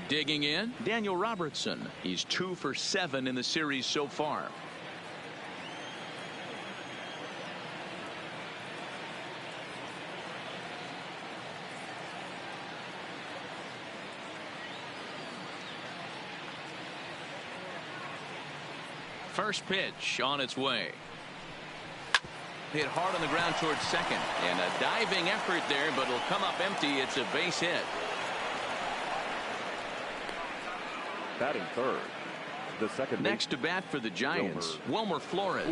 Digging in, Daniel Robertson. He's 2 for 7 in the series so far. First pitch on its way. Hit hard on the ground towards second, and a diving effort there, but it'll come up empty. It's a base hit. Batting third, the second. Next to bat for the Giants, Wilmer Flores.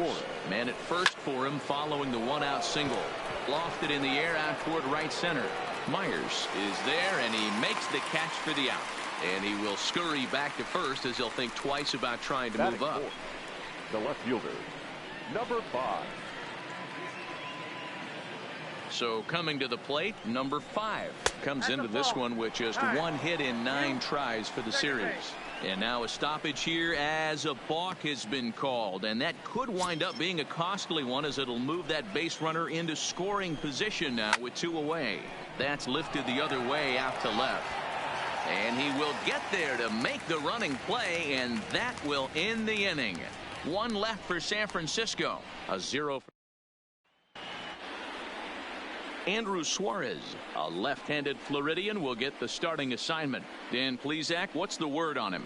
Man at first for him following the one-out single. Lofted in the air out toward right center. Myers is there, and he makes the catch for the out. And he will scurry back to first as he'll think twice about trying to move up. The left fielder, number 5. So coming to the plate, number 5 comes into this one with just 1 hit in 9 tries for the series. And now a stoppage here as a balk has been called, and that could wind up being a costly one as it'll move that base runner into scoring position now with 2 away. That's lifted the other way out to left, and he will get there to make the running play, and that will end the inning. 1 left for San Francisco, a 0 for Andrew Suarez, a left-handed Floridian, will get the starting assignment. Dan Plesac, what's the word on him?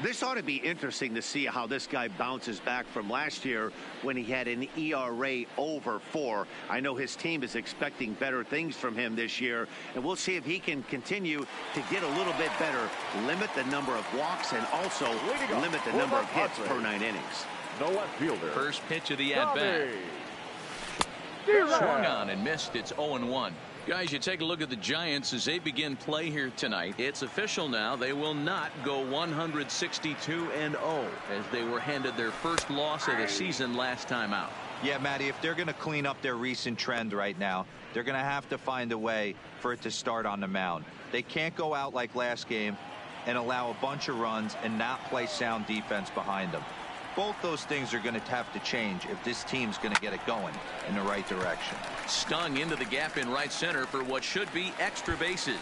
This ought to be interesting to see how this guy bounces back from last year when he had an ERA over 4. I know his team is expecting better things from him this year, and we'll see if he can continue to get a little bit better, limit the number of walks, and also limit the number of hits per 9 innings. The left fielder. First pitch of the at-bat. Swung on and missed. It's 0-1. Guys, you take a look at the Giants as they begin play here tonight. It's official now. They will not go 162-0 as they were handed their first loss of the season last time out. Yeah, Matty, if they're going to clean up their recent trend right now, they're going to have to find a way for it to start on the mound. They can't go out like last game and allow a bunch of runs and not play sound defense behind them. Both those things are going to have to change if this team's going to get it going in the right direction. Stung into the gap in right center for what should be extra bases.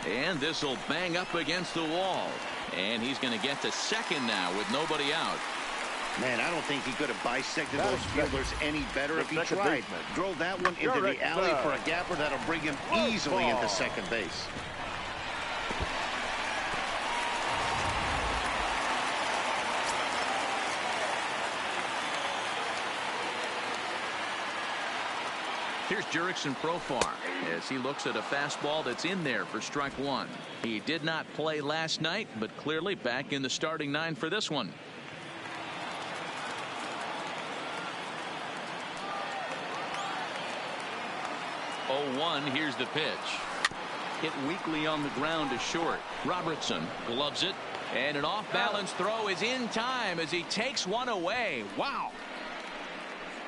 And this will bang up against the wall. And he's going to get to second now with nobody out. Man, I don't think he could have bisected those fielders any better if he tried. Drove that one into the alley for a gapper that'll bring him easily into second base. Here's Jurickson Profar as he looks at a fastball that's in there for strike 1. He did not play last night, but clearly back in the starting 9 for this one. Oh, 1. Here's the pitch. Hit weakly on the ground to short. Robertson gloves it, and an off-balance throw is in time as he takes one away. Wow.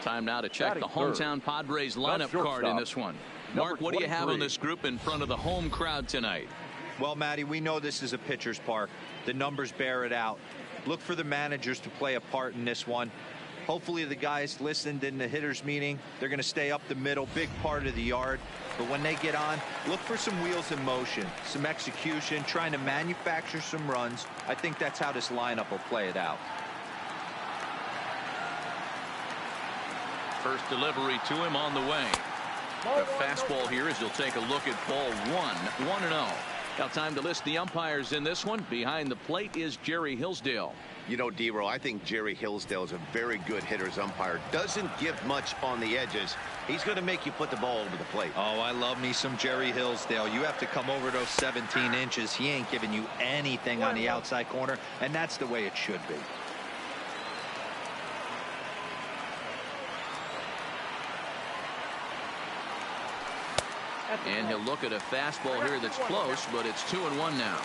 Time now to check the hometown Padres lineup card in this one. Mark, what do you have on this group in front of the home crowd tonight? Well, Matty, we know this is a pitcher's park. The numbers bear it out. Look for the managers to play a part in this one. Hopefully the guys listened in the hitters meeting. They're going to stay up the middle, big part of the yard. But when they get on, look for some wheels in motion, some execution, trying to manufacture some runs. I think that's how this lineup will play it out. First delivery to him on the way. A fastball here as he'll take a look at ball 1. 1-0. Now time to list the umpires in this one. Behind the plate is Jerry Hillsdale. You know, D-Row, I think Jerry Hillsdale is a very good hitter's umpire. Doesn't give much on the edges. He's going to make you put the ball over the plate. Oh, I love me some Jerry Hillsdale. You have to come over those 17 inches. He ain't giving you anything on the outside corner, and that's the way it should be. And he'll look at a fastball here that's close, but it's 2-1 now.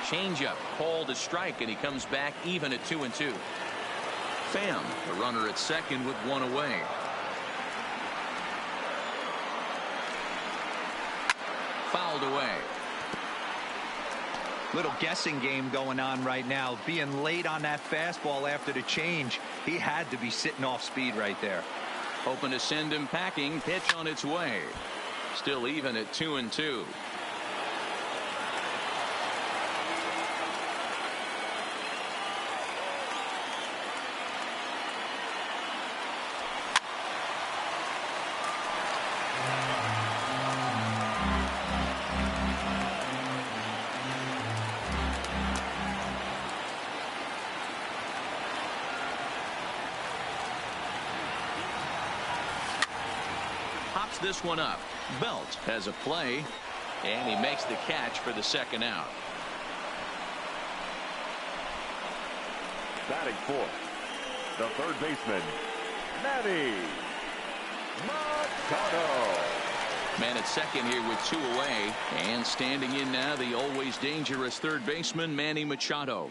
Changeup called a strike, and he comes back even at 2-2. Pham, the runner at second with 1 away. Fouled away. Little guessing game going on right now. Being late on that fastball after the change. He had to be sitting off speed right there. Hoping to send him packing. Pitch on its way. Still even at 2-2. Pops this one up. Belt has a play, and he makes the catch for the second out. Batting fourth, the third baseman, Manny Machado. Man at second here with 2 away, and standing in now the always dangerous third baseman Manny Machado.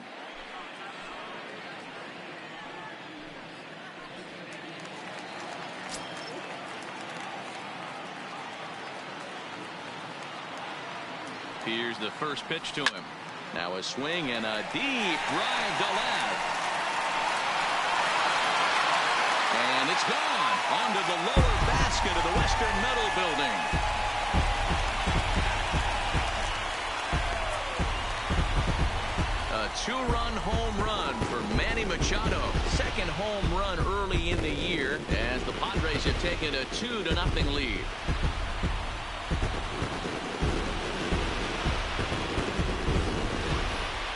Here's the first pitch to him. Now a swing and a deep drive to left. And it's gone onto the lower basket of the Western Metal Building. A 2-run home run for Manny Machado. Second home run early in the year as the Padres have taken a 2-0 lead.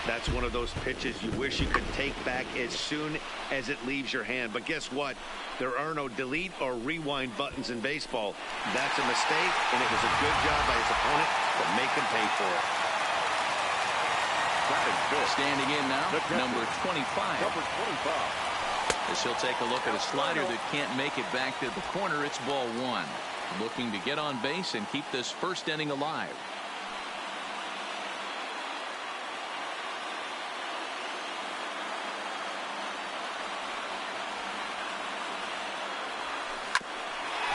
That's one of those pitches you wish you could take back as soon as it leaves your hand. But guess what? There are no delete or rewind buttons in baseball. That's a mistake, and it was a good job by his opponent to make him pay for it. Standing in now, number 25. Number 25. As he'll take a look at a slider that can't make it back to the corner. It's ball 1. Looking to get on base and keep this first inning alive.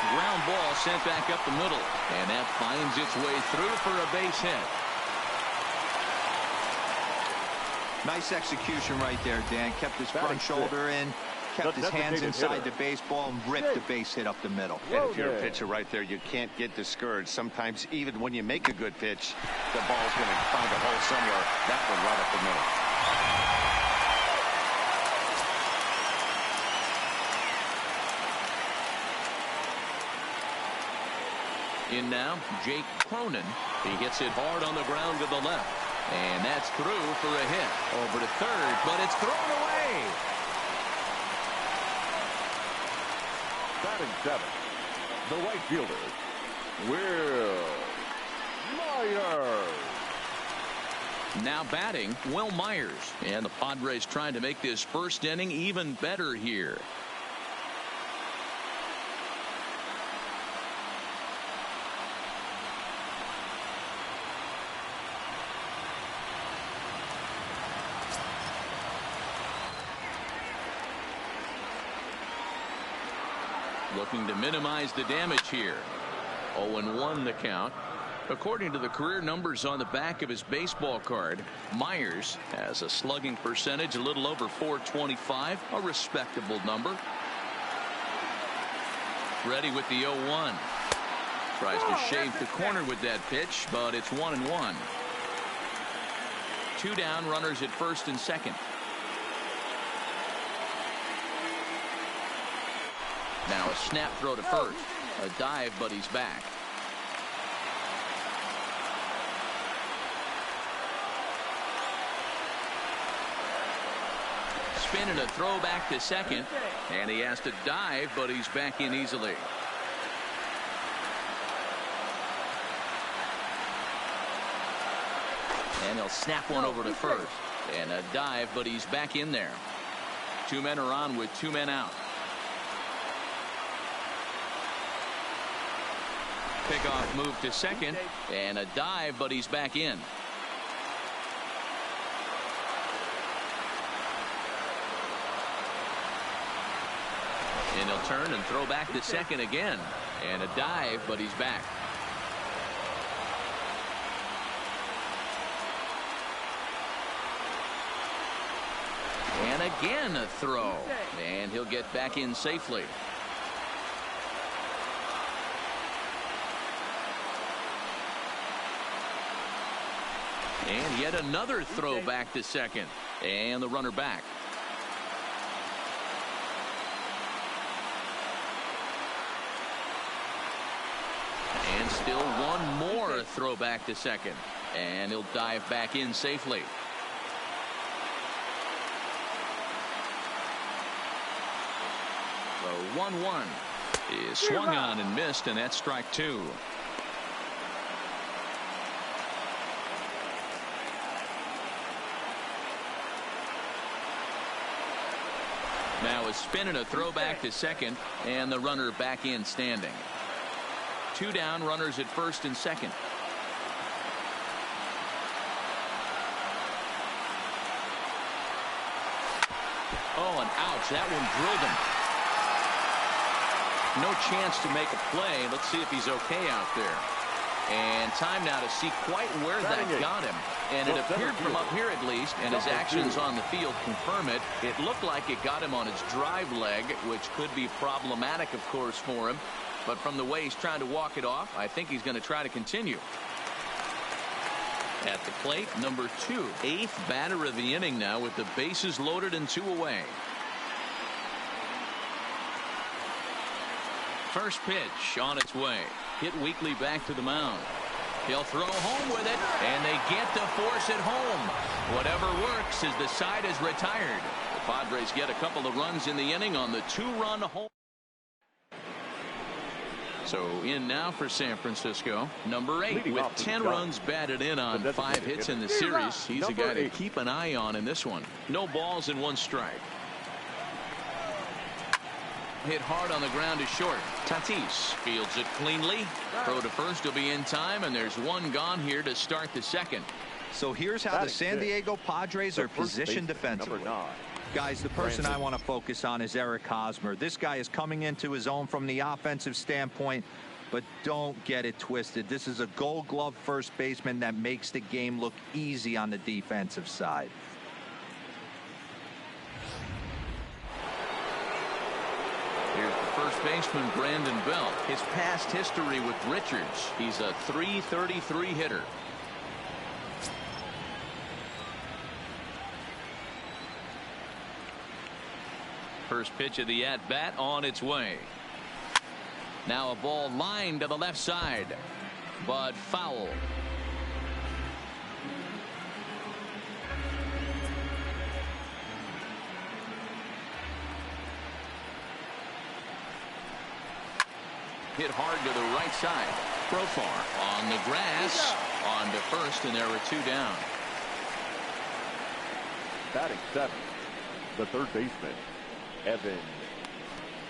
Ground ball sent back up the middle, and that finds its way through for a base hit. Nice execution right there, Dan. Kept his front shoulder in, kept his hands inside the baseball, and ripped the base hit up the middle. And if you're a pitcher right there, you can't get discouraged. Sometimes even when you make a good pitch, the ball's going to find a hole somewhere. That one right up the middle. In now, Jake Cronin. He hits it hard on the ground to the left. And that's through for a hit. Over to third, but it's thrown away. Batting seventh, the right fielder, Wil Myers. Now batting, Wil Myers. And the Padres trying to make this first inning even better here. Looking to minimize the damage here. 0-1 the count. According to the career numbers on the back of his baseball card, Myers has a slugging percentage a little over .425, a respectable number. Ready with the 0-1. Tries to shave the corner with that pitch, but it's 1-1. 2 down, runners at first and second. Now a snap throw to first. A dive, but he's back. Spin and a throw back to second. And he has to dive, but he's back in easily. And he'll snap one over to first. And a dive, but he's back in there. 2 men are on with 2 men out. Pickoff move to second, and a dive, but he's back in. And he'll turn and throw back to second again, and a dive, but he's back. And again a throw, and he'll get back in safely. And yet another throw back to second. And the runner back. And still one more throw back to second. And he'll dive back in safely. The 1-1 is swung on and missed, and that's strike two. Now a spin and a throw back to second, and the runner back in standing. Two down, runners at first and second. Oh, and ouch, that one drilled him. No chance to make a play. Let's see if he's okay out there. And time now to see quite where that got him. And it appeared from up here at least, and his actions on the field confirm it. It looked like it got him on his drive leg, which could be problematic, of course, for him. But from the way he's trying to walk it off, I think he's going to try to continue. At the plate, number 2, 8th batter of the inning now with the bases loaded and 2 away. First pitch on its way. Hit weakly back to the mound. He'll throw home with it, and they get to force it home. Whatever works as the side is retired. The Padres get a couple of runs in the inning on the 2-run home. So in now for San Francisco, number 8 with 10 runs batted in on 5 hits in the series. He's a guy to keep an eye on in this one. No balls and 1 strike. Hit hard on the ground to short. Tatis fields it cleanly. Throw to first will be in time, and there's 1 gone here to start the second. So here's how the San Diego Padres are positioned defensively. Guys, the person I want to focus on is Eric Hosmer. This guy is coming into his own from the offensive standpoint, but don't get it twisted. This is a Gold Glove first baseman that makes the game look easy on the defensive side. Here's the first baseman, Brandon Belt. His past history with Richards. He's a .333 hitter. First pitch of the at-bat on its way. Now a ball lined to the left side, but foul. Hit hard to the right side. Profar on the grass, on to first, and there were 2 down. Batting 7th, the third baseman, Evan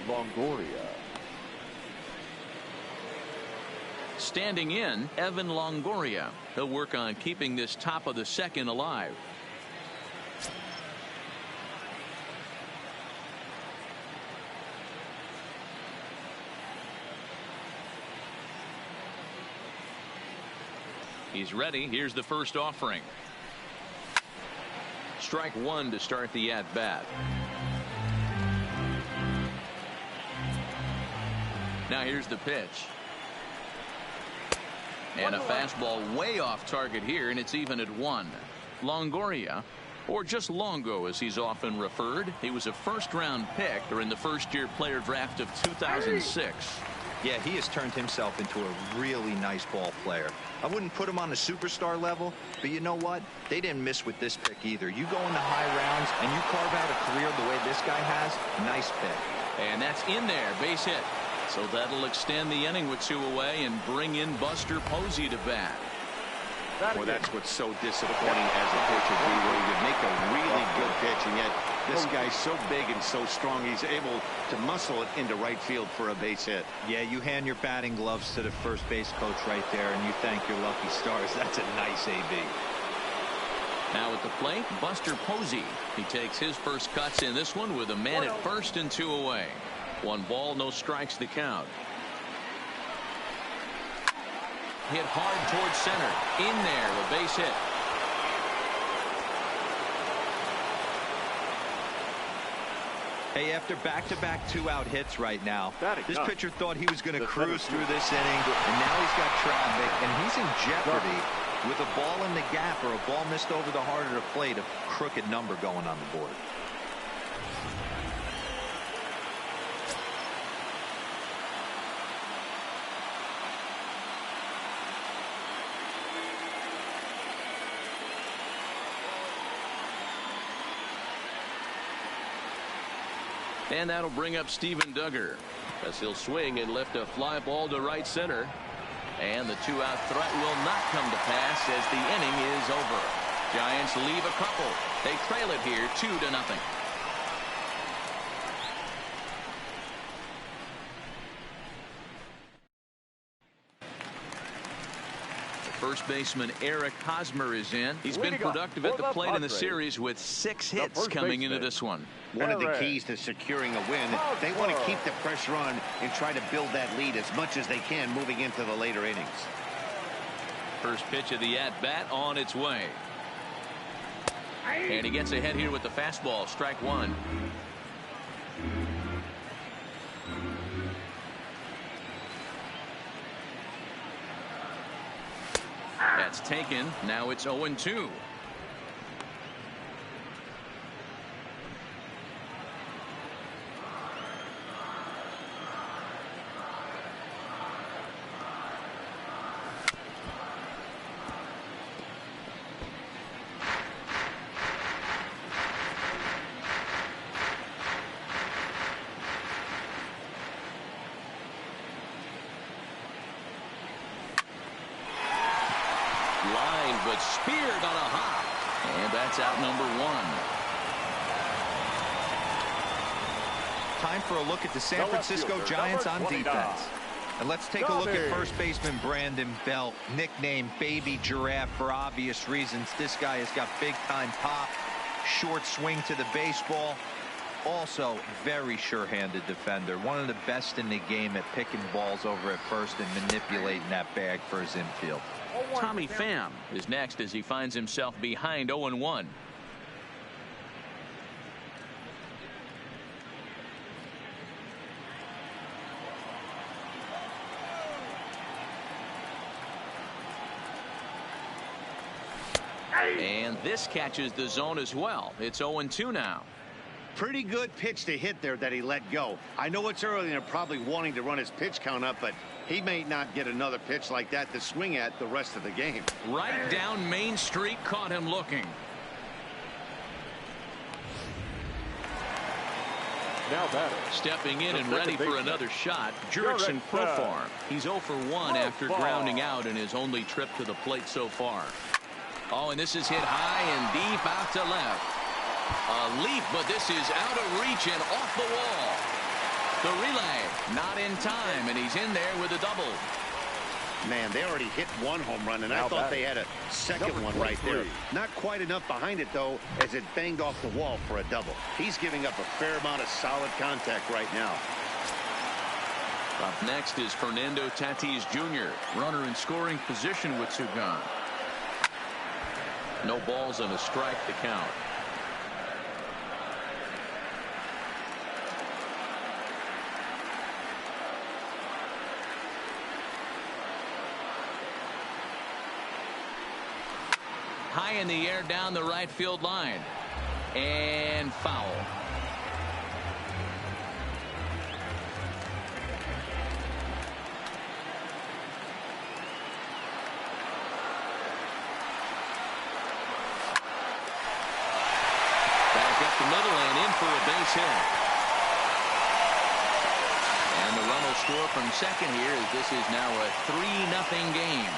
Longoria. Standing in, Evan Longoria. He'll work on keeping this top of the second alive. He's ready. Here's the first offering. Strike 1 to start the at-bat. Now here's the pitch. And a fastball way off target here, and it's even at 1. Longoria, or just Longo as he's often referred, he was a first-round pick during the first-year player draft of 2006. Yeah, he has turned himself into a really nice ball player. I wouldn't put him on the superstar level, but you know what? They didn't miss with this pick either. You go into high rounds and you carve out a career the way this guy has, nice pick. And that's in there, base hit. So that'll extend the inning with 2 away and bring in Buster Posey to bat. Well, that's what's so disappointing as a pitcher, where you would make a really good pitch, and yet this guy's so big and so strong, he's able to muscle it into right field for a base hit. Yeah, you hand your batting gloves to the first base coach right there, and you thank your lucky stars. That's a nice AB. Now at the plate, Buster Posey. He takes his first cuts in this one with a man at first and 2 away. 1 ball, no strikes the count. Hit hard towards center. In there, a base hit. Hey, after back-to-back 2-out hits right now, this pitcher thought he was going to cruise through this inning, and now he's got traffic, and he's in jeopardy With a ball in the gap or a ball missed over the heart of the plate, a crooked number going on the board. And that'll bring up Steven Duggar as he'll swing and lift a fly ball to right center. And the two-out threat will not come to pass as the inning is over. Giants leave a couple. They trail it here 2-0. First baseman Eric Hosmer is in. He's been productive at the plate in the series with 6 hits coming into this one. One of the keys to securing a win, they want to keep the pressure on and try to build that lead as much as they can moving into the later innings. First pitch of the at-bat on its way. And he gets ahead here with the fastball. Strike one. That's taken. Now it's 0-2. Line, but speared on a hop. And that's out number 1. Time for a look at the San Francisco Giants on defense. And let's take a look at first baseman Brandon Belt, nicknamed Baby Giraffe for obvious reasons. This guy has got big-time pop, short swing to the baseball. Also, very sure-handed defender. One of the best in the game at picking balls over at first and manipulating that bag for his infield. Tommy Pham is next as he finds himself behind 0-1. And this catches the zone as well. It's 0-2 now. Pretty good pitch to hit there that he let go. I know it's early and they're probably wanting to run his pitch count up, but he may not get another pitch like that to swing at the rest of the game. Right down Main Street, caught him looking. Now batter. Stepping in and ready for another shot, Jurickson Profar. He's 0 for 1 after grounding out in his only trip to the plate so far. Oh, and this is hit high and deep out to left. A leap, but this is out of reach and off the wall. The relay not in time, and he's in there with a double. Man, they already hit one home run, and I thought they had a second one right there. Not quite enough behind it, though, as it banged off the wall for a double. He's giving up a fair amount of solid contact right now. Up next is Fernando Tatis Jr., runner in scoring position with 2 gone. No balls and a strike to count. High in the air down the right field line. And foul. Back up the middle and in for a base hit. And the run will score from second here as this is now a 3-0 game.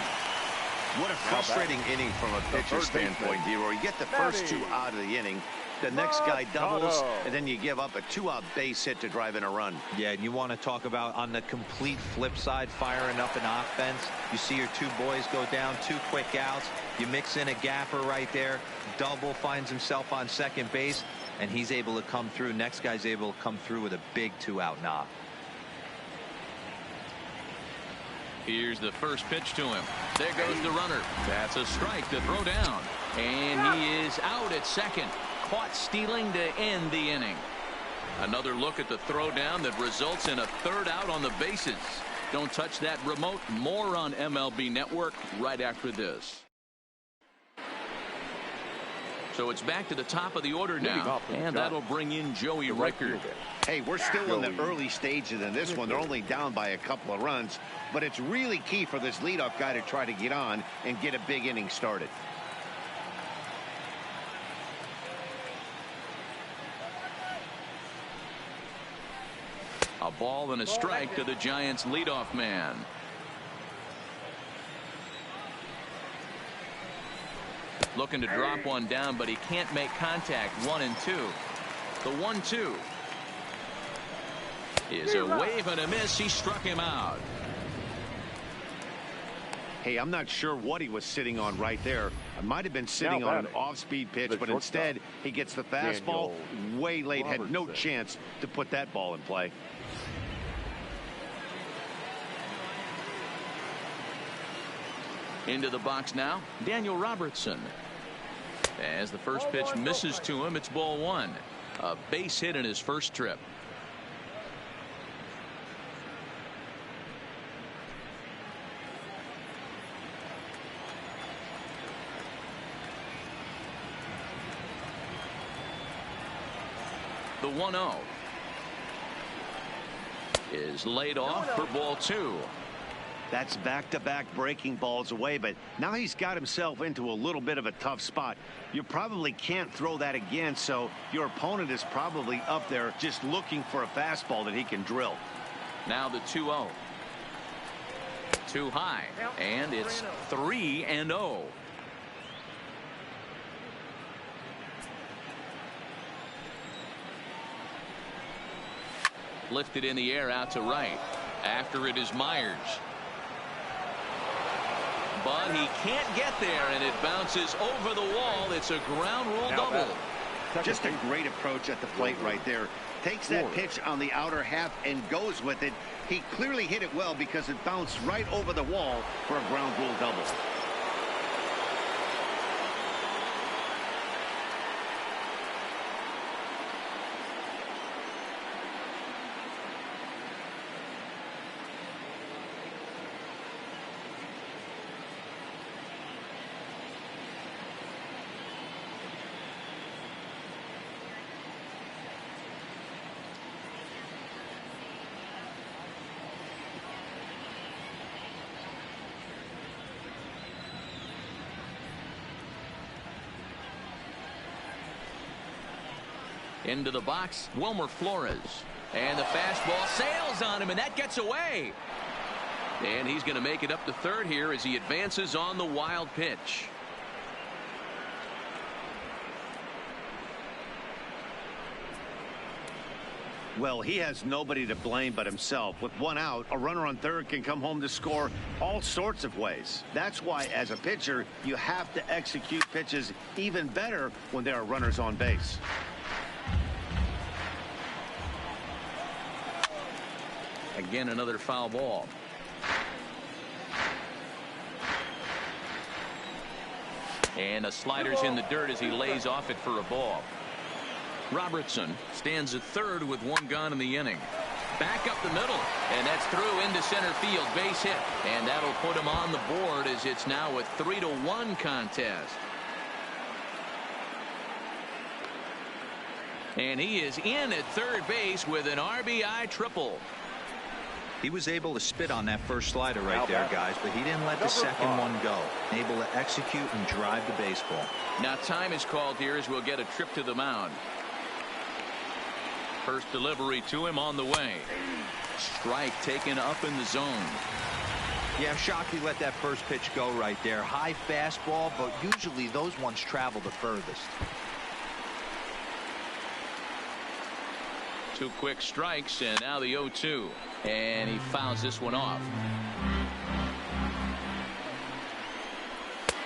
What a frustrating inning from a pitcher standpoint, D-Roy. You get the first 2 out of the inning. The next guy doubles, and then you give up a 2-out base hit to drive in a run. Yeah, and you want to talk about on the complete flip side, firing up an offense. You see your 2 boys go down, 2 quick outs. You mix in a gapper right there. Double finds himself on second base, and he's able to come through. Next guy's able to come through with a big 2-out knock. Here's the first pitch to him. There goes the runner. That's a strike to throw down. And he is out at second. Caught stealing to end the inning. Another look at the throwdown that results in a 3rd out on the bases. Don't touch that remote. More on MLB Network right after this. So it's back to the top of the order now, and that'll bring in Joey Rickard. Hey, we're still in the early stages in this one. They're only down by a couple of runs, but it's really key for this leadoff guy to try to get on and get a big inning started. A ball and a strike to the Giants leadoff man. Looking to drop one down, but he can't make contact. 1-2. The 1-2 is a wave and a miss. He struck him out. Hey, I'm not sure what he was sitting on right there. It might have been sitting on an off-speed pitch, but instead he gets the fastball way late. Had no chance to put that ball in play. Into the box now, Daniel Robertson. As the first pitch misses to him, it's ball one. A base hit in his first trip. The 1-0 is laid off for ball two. That's back-to-back breaking balls away, but now he's got himself into a little bit of a tough spot. You probably can't throw that again, so your opponent is probably up there just looking for a fastball that he can drill. Now the 2-0. Too high, and it's 3-0. Lifted in the air out to right. After it is Myers. But he can't get there, and it bounces over the wall. It's a ground rule double. Just a great approach at the plate right there. Takes that pitch on the outer half and goes with it. He clearly hit it well because it bounced right over the wall for a ground rule double. Into the box, Wilmer Flores. And the fastball sails on him, and that gets away. And he's going to make it up to third here as he advances on the wild pitch. Well, he has nobody to blame but himself. With one out, a runner on third can come home to score all sorts of ways. That's why, as a pitcher, you have to execute pitches even better when there are runners on base. Again, another foul ball. And the slider's in the dirt as he lays off it for a ball. Robertson stands at third with one gone in the inning. Back up the middle, and that's through into center field. Base hit, and that'll put him on the board as it's now a 3-1 contest. And he is in at third base with an RBI triple. He was able to spit on that first slider right there, guys, but he didn't let the second one go. Able to execute and drive the baseball. Now time is called here as we'll get a trip to the mound. First delivery to him on the way. Strike taken up in the zone. Yeah, I'm shocked he let that first pitch go right there. High fastball, but usually those ones travel the furthest. Two quick strikes, and now the 0-2. And he fouls this one off.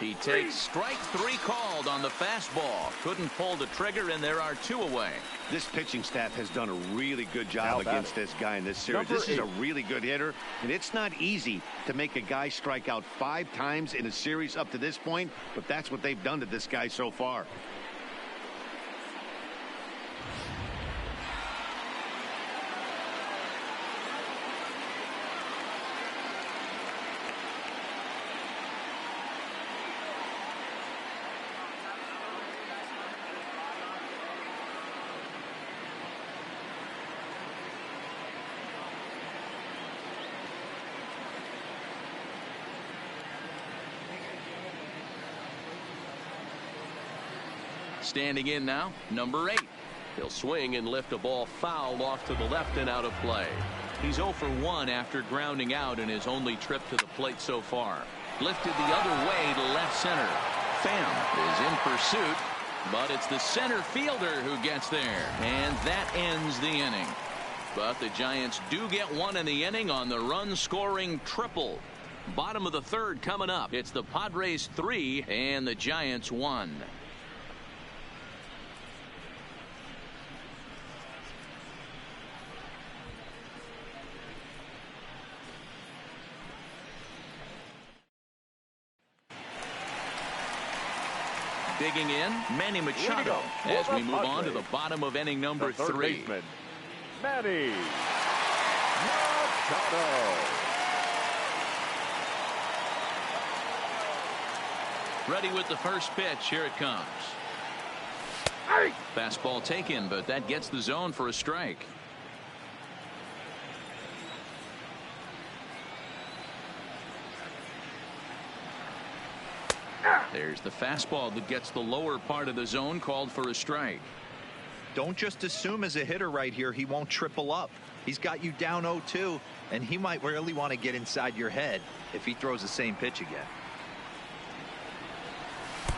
He takes strike three called on the fastball. Couldn't pull the trigger, and there are two away. This pitching staff has done a really good job against this guy in this series. This is a really good hitter, and it's not easy to make a guy strike out 5 times in a series up to this point, but that's what they've done to this guy so far. Standing in now, number 8. He'll swing and lift a ball foul off to the left and out of play. He's 0 for 1 after grounding out in his only trip to the plate so far. Lifted the other way to left center. Pham is in pursuit, but it's the center fielder who gets there, and that ends the inning. But the Giants do get one in the inning on the run-scoring triple. Bottom of the third coming up. It's the Padres 3 and the Giants 1. Digging in, Manny Machado as we move on to the bottom of inning number 3. Baseman, Manny Machado. Ready with the first pitch. Here it comes. Fastball taken, but that gets the zone for a strike. There's the fastball that gets the lower part of the zone, called for a strike. Don't just assume as a hitter right here he won't triple up. He's got you down 0-2, and he might really want to get inside your head if he throws the same pitch again.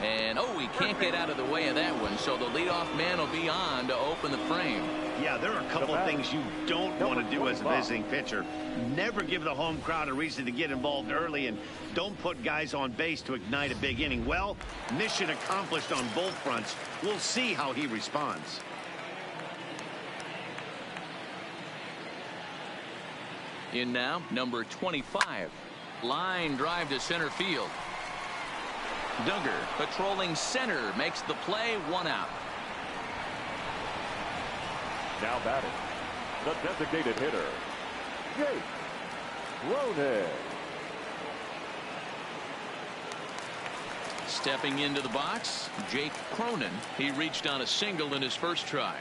And he can't get out of the way of that one, so the leadoff man will be on to open the frame. Yeah, there are a couple of things you don't want to do as a visiting pitcher. Never give the home crowd a reason to get involved early, and don't put guys on base to ignite a big inning. Well, mission accomplished on both fronts. We'll see how he responds. In now, number 25. Line drive to center field. Duggar patrolling center makes the play, 1 out. Now batting, the designated hitter, Jake Cronin. Stepping into the box, Jake Cronin. He reached on a single in his first try.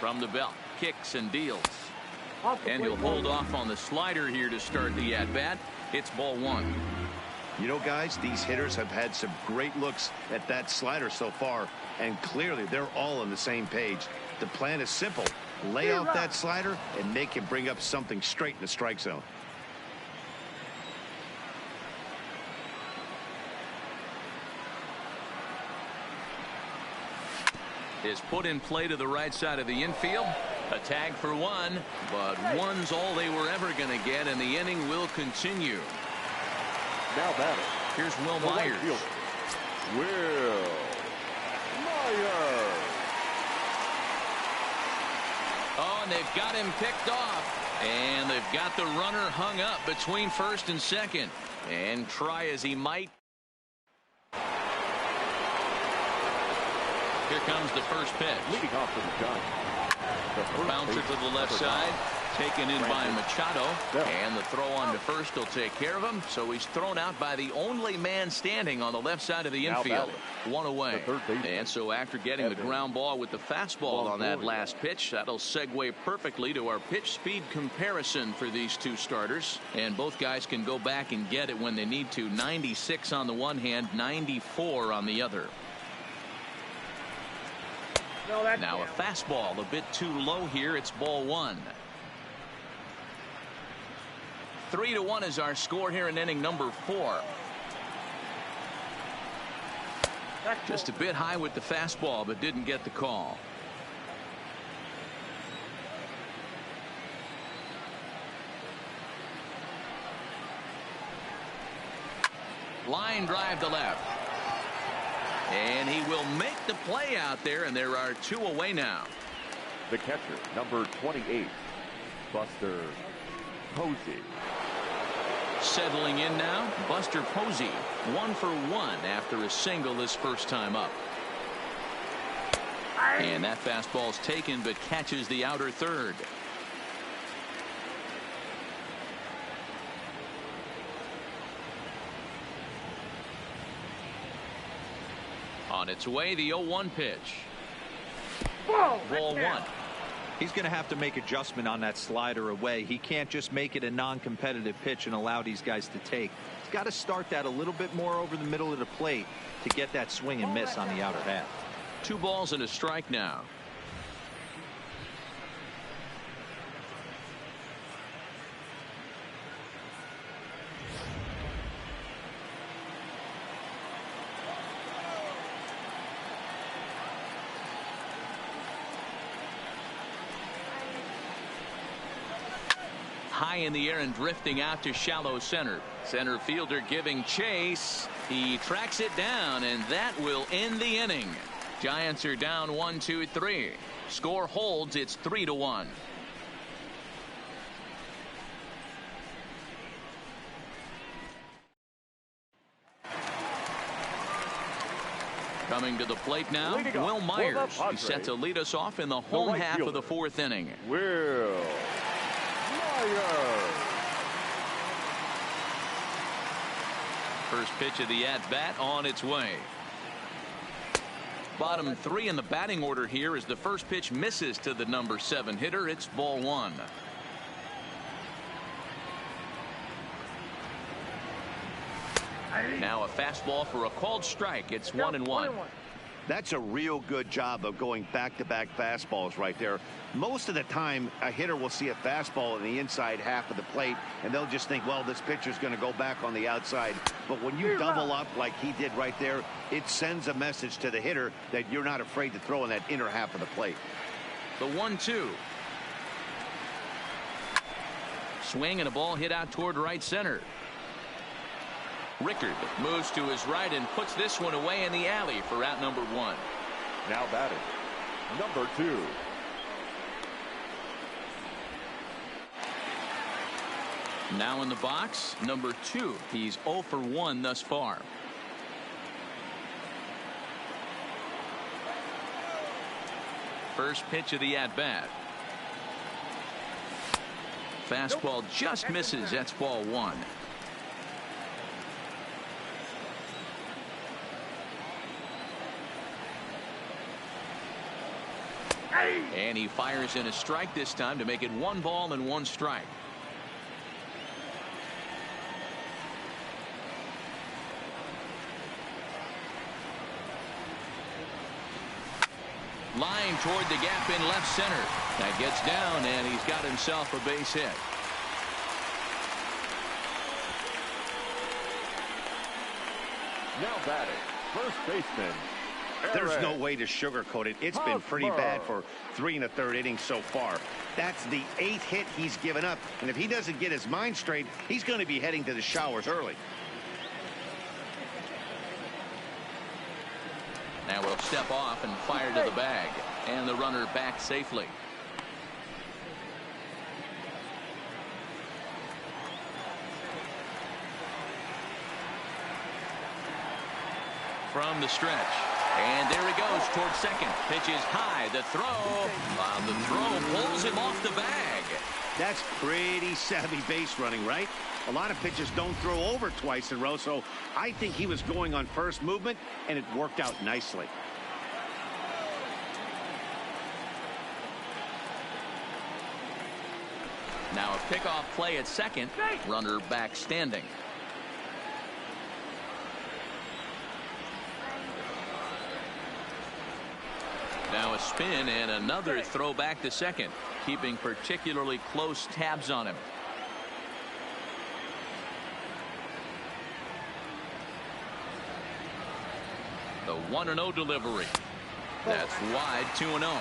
From the belt, kicks and deals. And he'll hold off on the slider here to start the at-bat. It's ball 1. You know, guys, these hitters have had some great looks at that slider so far, and clearly they're all on the same page. The plan is simple. Lay out that slider and make him bring up something straight in the strike zone. Is put in play to the right side of the infield. A tag for 1, but 1's all they were ever going to get, and the inning will continue. Now batting. Here's Will the Myers. right fielder, Will Myers. Oh, and they've got him picked off. And they've got the runner hung up between first and second. And try as he might. Here comes the first pitch. Leading off for the Giants. Bouncer to the left side, taken in by Machado, and the throw on to first will take care of him. So he's thrown out by the only man standing on the left side of the infield. 1 away. And so after getting the ground ball with the fastball on that last pitch, that'll segue perfectly to our pitch speed comparison for these two starters. And both guys can go back and get it when they need to. 96 on the one hand, 94 on the other. Now a fastball a bit too low here. It's ball 1. 3-1 is our score here in inning number 4. Just a bit high with the fastball, but didn't get the call. Line drive to left. And he will make the play out there, and there are 2 away now. The catcher, number 28, Buster Posey. Settling in now, Buster Posey, 1 for 1 after a single his first time up. And that fastball's taken, but catches the outer third. On its way, the 0-1 pitch. Ball 1. He's going to have to make adjustment on that slider away. He can't just make it a non-competitive pitch and allow these guys to take. He's got to start that a little bit more over the middle of the plate to get that swing and miss on the outer half. 2 balls and a strike now. High in the air and drifting out to shallow center. Center fielder giving chase. He tracks it down, and that will end the inning. Giants are down 1-2-3. Score holds. It's 3-1. Coming to the plate now, Will Myers. He's set to lead us off in the home half of the 4th inning. Will Myers. First pitch of the at-bat on its way. Bottom 3 in the batting order here as the first pitch misses to the number 7 hitter. It's ball 1. Now a fastball for a called strike. It's 1-1. That's a real good job of going back-to-back fastballs right there. Most of the time, a hitter will see a fastball in the inside half of the plate, and they'll just think, well, this pitcher's going to go back on the outside. But when you double up like he did right there, it sends a message to the hitter that you're not afraid to throw in that inner half of the plate. The 1-2. Swing and a ball hit out toward right center. Rickard moves to his right and puts this one away in the alley for out number 1. Now batting, number 2. Now in the box, number 2. He's 0 for 1 thus far. First pitch of the at-bat. Fastball just misses. That's ball 1. And he fires in a strike this time to make it 1 ball and 1 strike. Line toward the gap in left center. That gets down, and he's got himself a base hit. Now batting, first baseman, There's no way to sugarcoat it. It's been pretty bad for 3 1/3 innings so far. That's the 8th hit he's given up. And if he doesn't get his mind straight, he's going to be heading to the showers early. Now we'll step off and fire to the bag. And the runner back safely. From the stretch. And there he goes towards second. Pitch is high. The throw. The throw pulls him off the bag. That's pretty savvy base running, right? A lot of pitchers don't throw over twice in a row, so I think he was going on first movement, and it worked out nicely. Now a pickoff play at second. Runner back standing. Now a spin and another throw back to second, keeping particularly close tabs on him. The 1-0 delivery. That's wide, 2-0.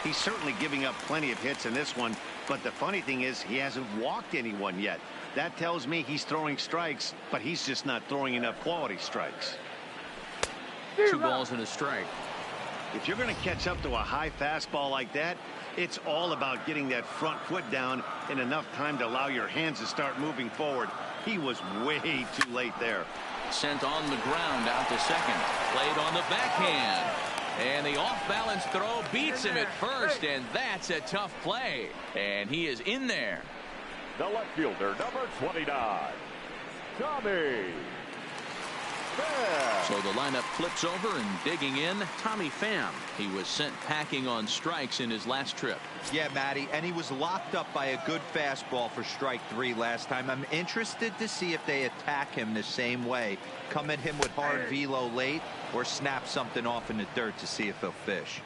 He's certainly giving up plenty of hits in this one, but the funny thing is he hasn't walked anyone yet. That tells me he's throwing strikes, but he's just not throwing enough quality strikes. 2 balls and a strike. If you're going to catch up to a high fastball like that, it's all about getting that front foot down in enough time to allow your hands to start moving forward. He was way too late there. Sent on the ground out to second. Played on the backhand. And the off-balance throw beats him at first, and that's a tough play. And he is in there. The left fielder, number 29, Tommy Pham. So the lineup flips over, and digging in, Tommy Pham. He was sent packing on strikes in his last trip. Yeah, Matty, and he was locked up by a good fastball for strike 3 last time. I'm interested to see if they attack him the same way. Come at him with hard velo late or snap something off in the dirt to see if he'll fish.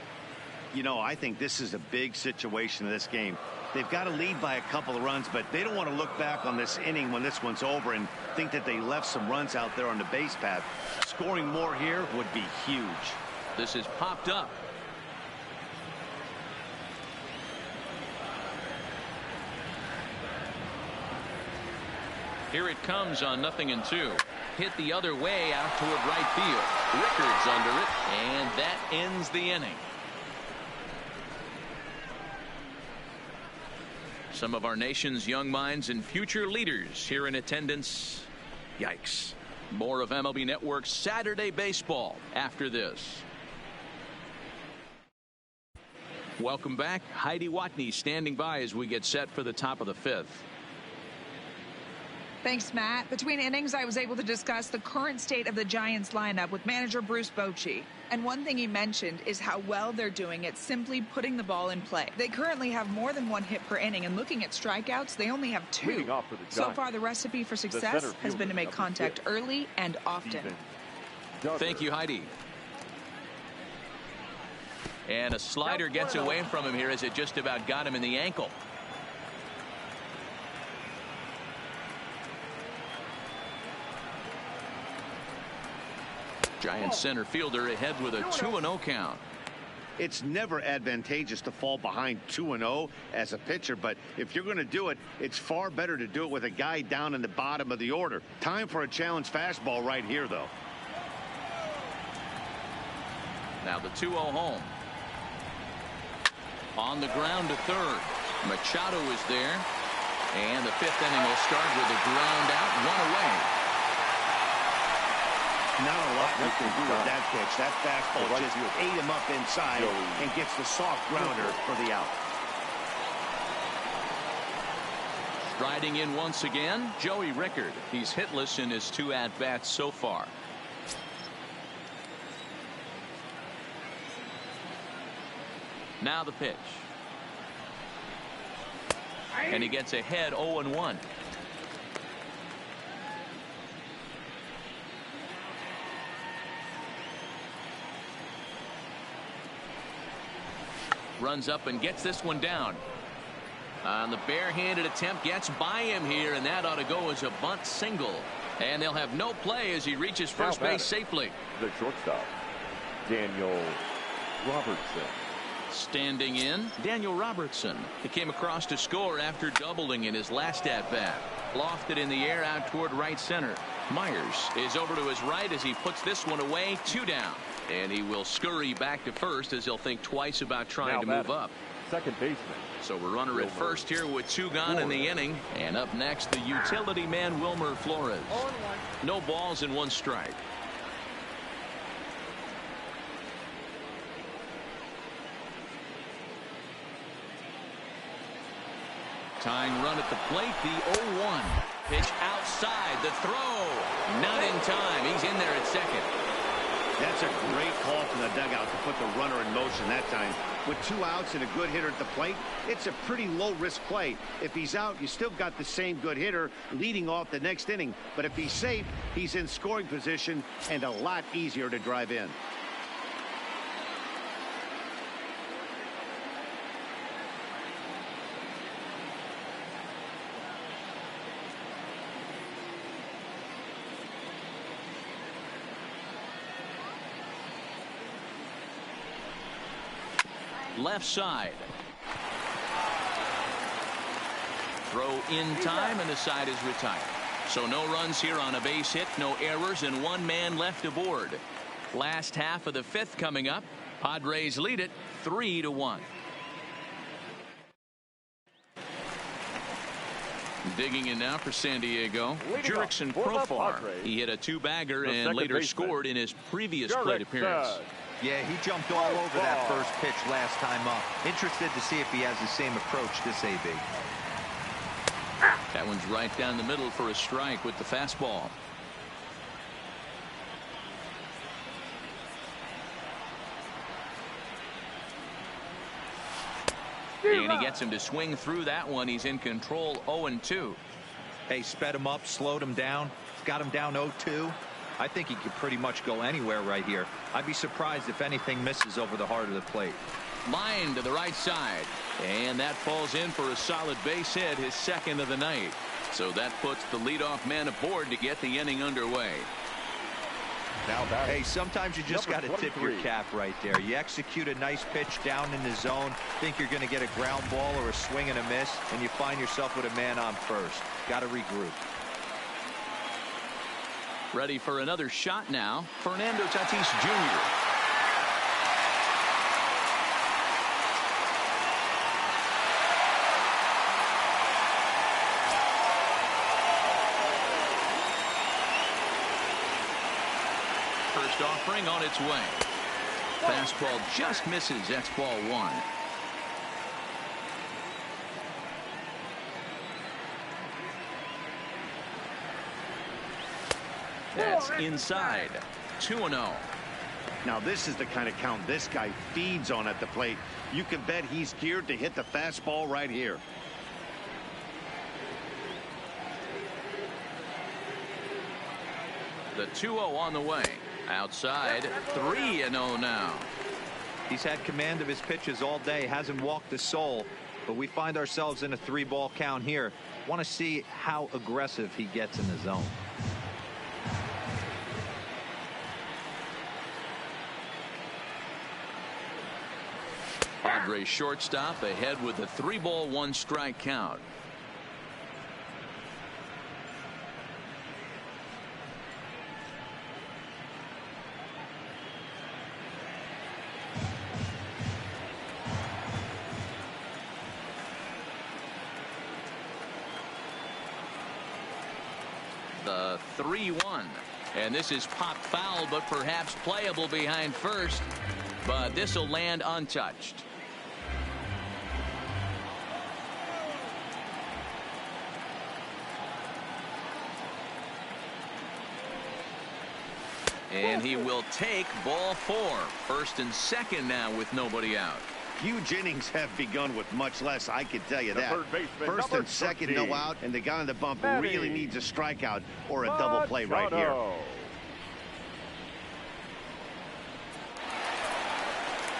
You know, I think this is a big situation in this game. They've got to lead by a couple of runs, but they don't want to look back on this inning when this one's over and think that they left some runs out there on the base path. Scoring more here would be huge. This is popped up. Here it comes on 0-2. Hit the other way out toward right field. Rickards under it, and that ends the inning. Some of our nation's young minds and future leaders here in attendance. Yikes. More of MLB Network's Saturday Baseball after this. Welcome back. Heidi Watney standing by as we get set for the top of the 5th. Thanks, Matt. Between innings, I was able to discuss the current state of the Giants lineup with manager Bruce Bochy. And one thing he mentioned is how well they're doing at simply putting the ball in play. They currently have more than 1 hit per inning, and looking at strikeouts, they only have 2. So far, the recipe for success has been to make contact early and often. Thank you, Heidi. And a slider gets away from him here as it just about got him in the ankle. Giants center fielder ahead with a 2-0 count. It's never advantageous to fall behind 2-0 as a pitcher, but if you're going to do it, it's far better to do it with a guy down in the bottom of the order. Time for a challenge fastball right here, though. Now the 2-0 home. On the ground to third. Machado is there. And the 5th inning will start with a ground out, 1 away. Not a lot you can do with that pitch. That fastball just ate him up inside and gets the soft grounder for the out. Striding in once again, Joey Rickard. He's hitless in his 2 at-bats so far. Now the pitch. And he gets ahead 0-1. Runs up and gets this one down. On the barehanded attempt, gets by him here, and that ought to go as a bunt single. And they'll have no play as he reaches first base safely. The shortstop, Daniel Robertson. Standing in, Daniel Robertson. He came across to score after doubling in his last at-bat. Lofted in the air out toward right center. Myers is over to his right as he puts this one away, 2 down. And he will scurry back to first as he'll think twice about trying to move up. Second baseman. So we're runner at first here with 2 gone in the inning. And up next, the utility man, Wilmer Flores. No balls and 1 strike. Tying run at the plate, the 0-1. Pitch outside, the throw. Not in time. He's in there at second. That's a great call from the dugout to put the runner in motion that time. With 2 outs and a good hitter at the plate, it's a pretty low-risk play. If he's out, you still got the same good hitter leading off the next inning. But if he's safe, he's in scoring position and a lot easier to drive in. Left side. Throw in time, and the side is retired. So no runs here on a base hit, no errors, and 1 man left aboard. Last half of the 5th coming up. Padres lead it 3-1. Digging in now for San Diego, Jurickson Profar. He hit a 2-bagger and later scored in his previous plate appearance. Yeah, he jumped all over that first pitch last time up. Interested to see if he has the same approach this AB. That one's right down the middle for a strike with the fastball. And he gets him to swing through that one. He's in control 0-2. Hey, sped him up, slowed him down, got him down 0-2. I think he could pretty much go anywhere right here. I'd be surprised if anything misses over the heart of the plate. Line to the right side. And that falls in for a solid base hit, his second of the night. So that puts the leadoff man aboard to get the inning underway. Now batting. Hey, sometimes you just got to tip your cap right there. You execute a nice pitch down in the zone, think you're going to get a ground ball or a swing and a miss, and you find yourself with a man on first. Got to regroup. Ready for another shot now, Fernando Tatis Jr. First offering on its way. Fastball just misses. That's ball one. That's inside. 2-0. Now this is the kind of count this guy feeds on at the plate. You can bet he's geared to hit the fastball right here. The 2-0 on the way. Outside, 3-0 now. He's had command of his pitches all day, hasn't walked a soul, but we find ourselves in a 3-ball count here. Want to see how aggressive he gets in the zone. Padres shortstop ahead with a 3-ball 1-strike count. The 3-1, and this is pop foul, but perhaps playable behind first, but this will land untouched. And he will take ball 4. First and second now with nobody out. Huge innings have begun with much less, I can tell you that. First and second, no out, and the guy on the bump really needs a strikeout or a double play right here.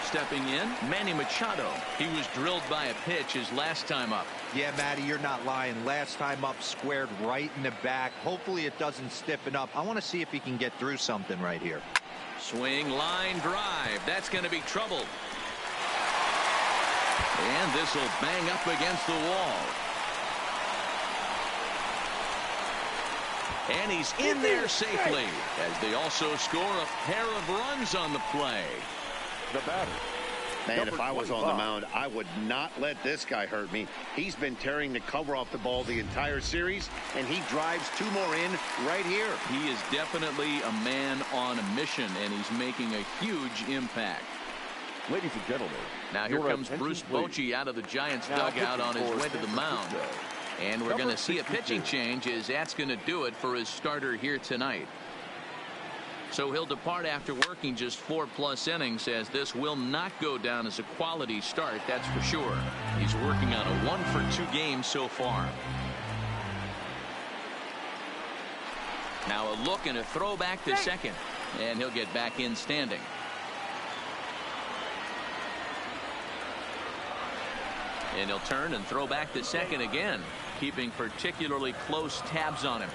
Stepping in, Manny Machado. He was drilled by a pitch his last time up. Yeah, Matty, you're not lying. Last time up, squared right in the back. Hopefully it doesn't stiffen up. I want to see if he can get through something right here. Swing, line, drive. That's going to be trouble. And this will bang up against the wall. And he's in there safely as they also score a pair of runs on the play. The batter. Man, if I was on the mound, I would not let this guy hurt me. He's been tearing the cover off the ball the entire series, and he drives 2 more in right here. He is definitely a man on a mission, and he's making a huge impact. Ladies and gentlemen, now here comes Bruce Bochy out of the Giants dugout on his way to the mound. And we're going to see a pitching change, as that's going to do it for his starter here tonight. So he'll depart after working just 4+ innings, as this will not go down as a quality start, that's for sure. He's working on a 1-for-2 game so far. Now a look and a throw back to second, and he'll get back in standing. And he'll turn and throw back to second again, keeping particularly close tabs on him.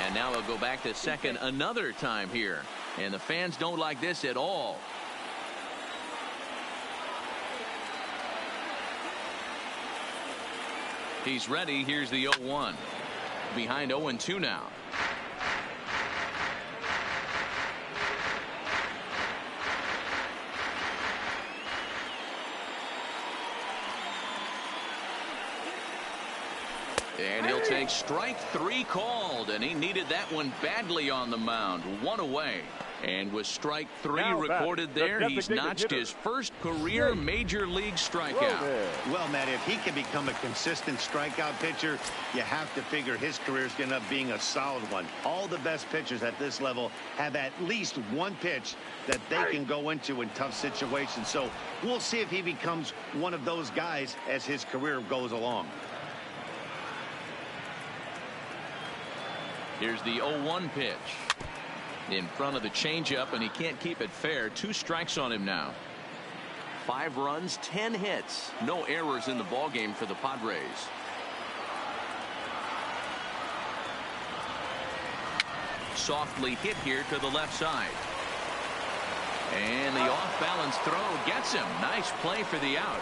And now he'll go back to second another time here. And the fans don't like this at all. He's ready. Here's the 0-1. Behind 0-2 now. And he'll take strike 3 called, and he needed that one badly on the mound. 1 away. And with strike 3 Now recorded there, he's notched his first career major league strikeout. Well, Matt, if he can become a consistent strikeout pitcher, you have to figure his career is going to end up being a solid one. All the best pitchers at this level have at least one pitch that they can go into in tough situations. So we'll see if he becomes one of those guys as his career goes along. Here's the 0-1 pitch. In front of the changeup, and he can't keep it fair. 2 strikes on him now. 5 runs, 10 hits. No errors in the ballgame for the Padres. Softly hit here to the left side. And the off-balance throw gets him. Nice play for the out.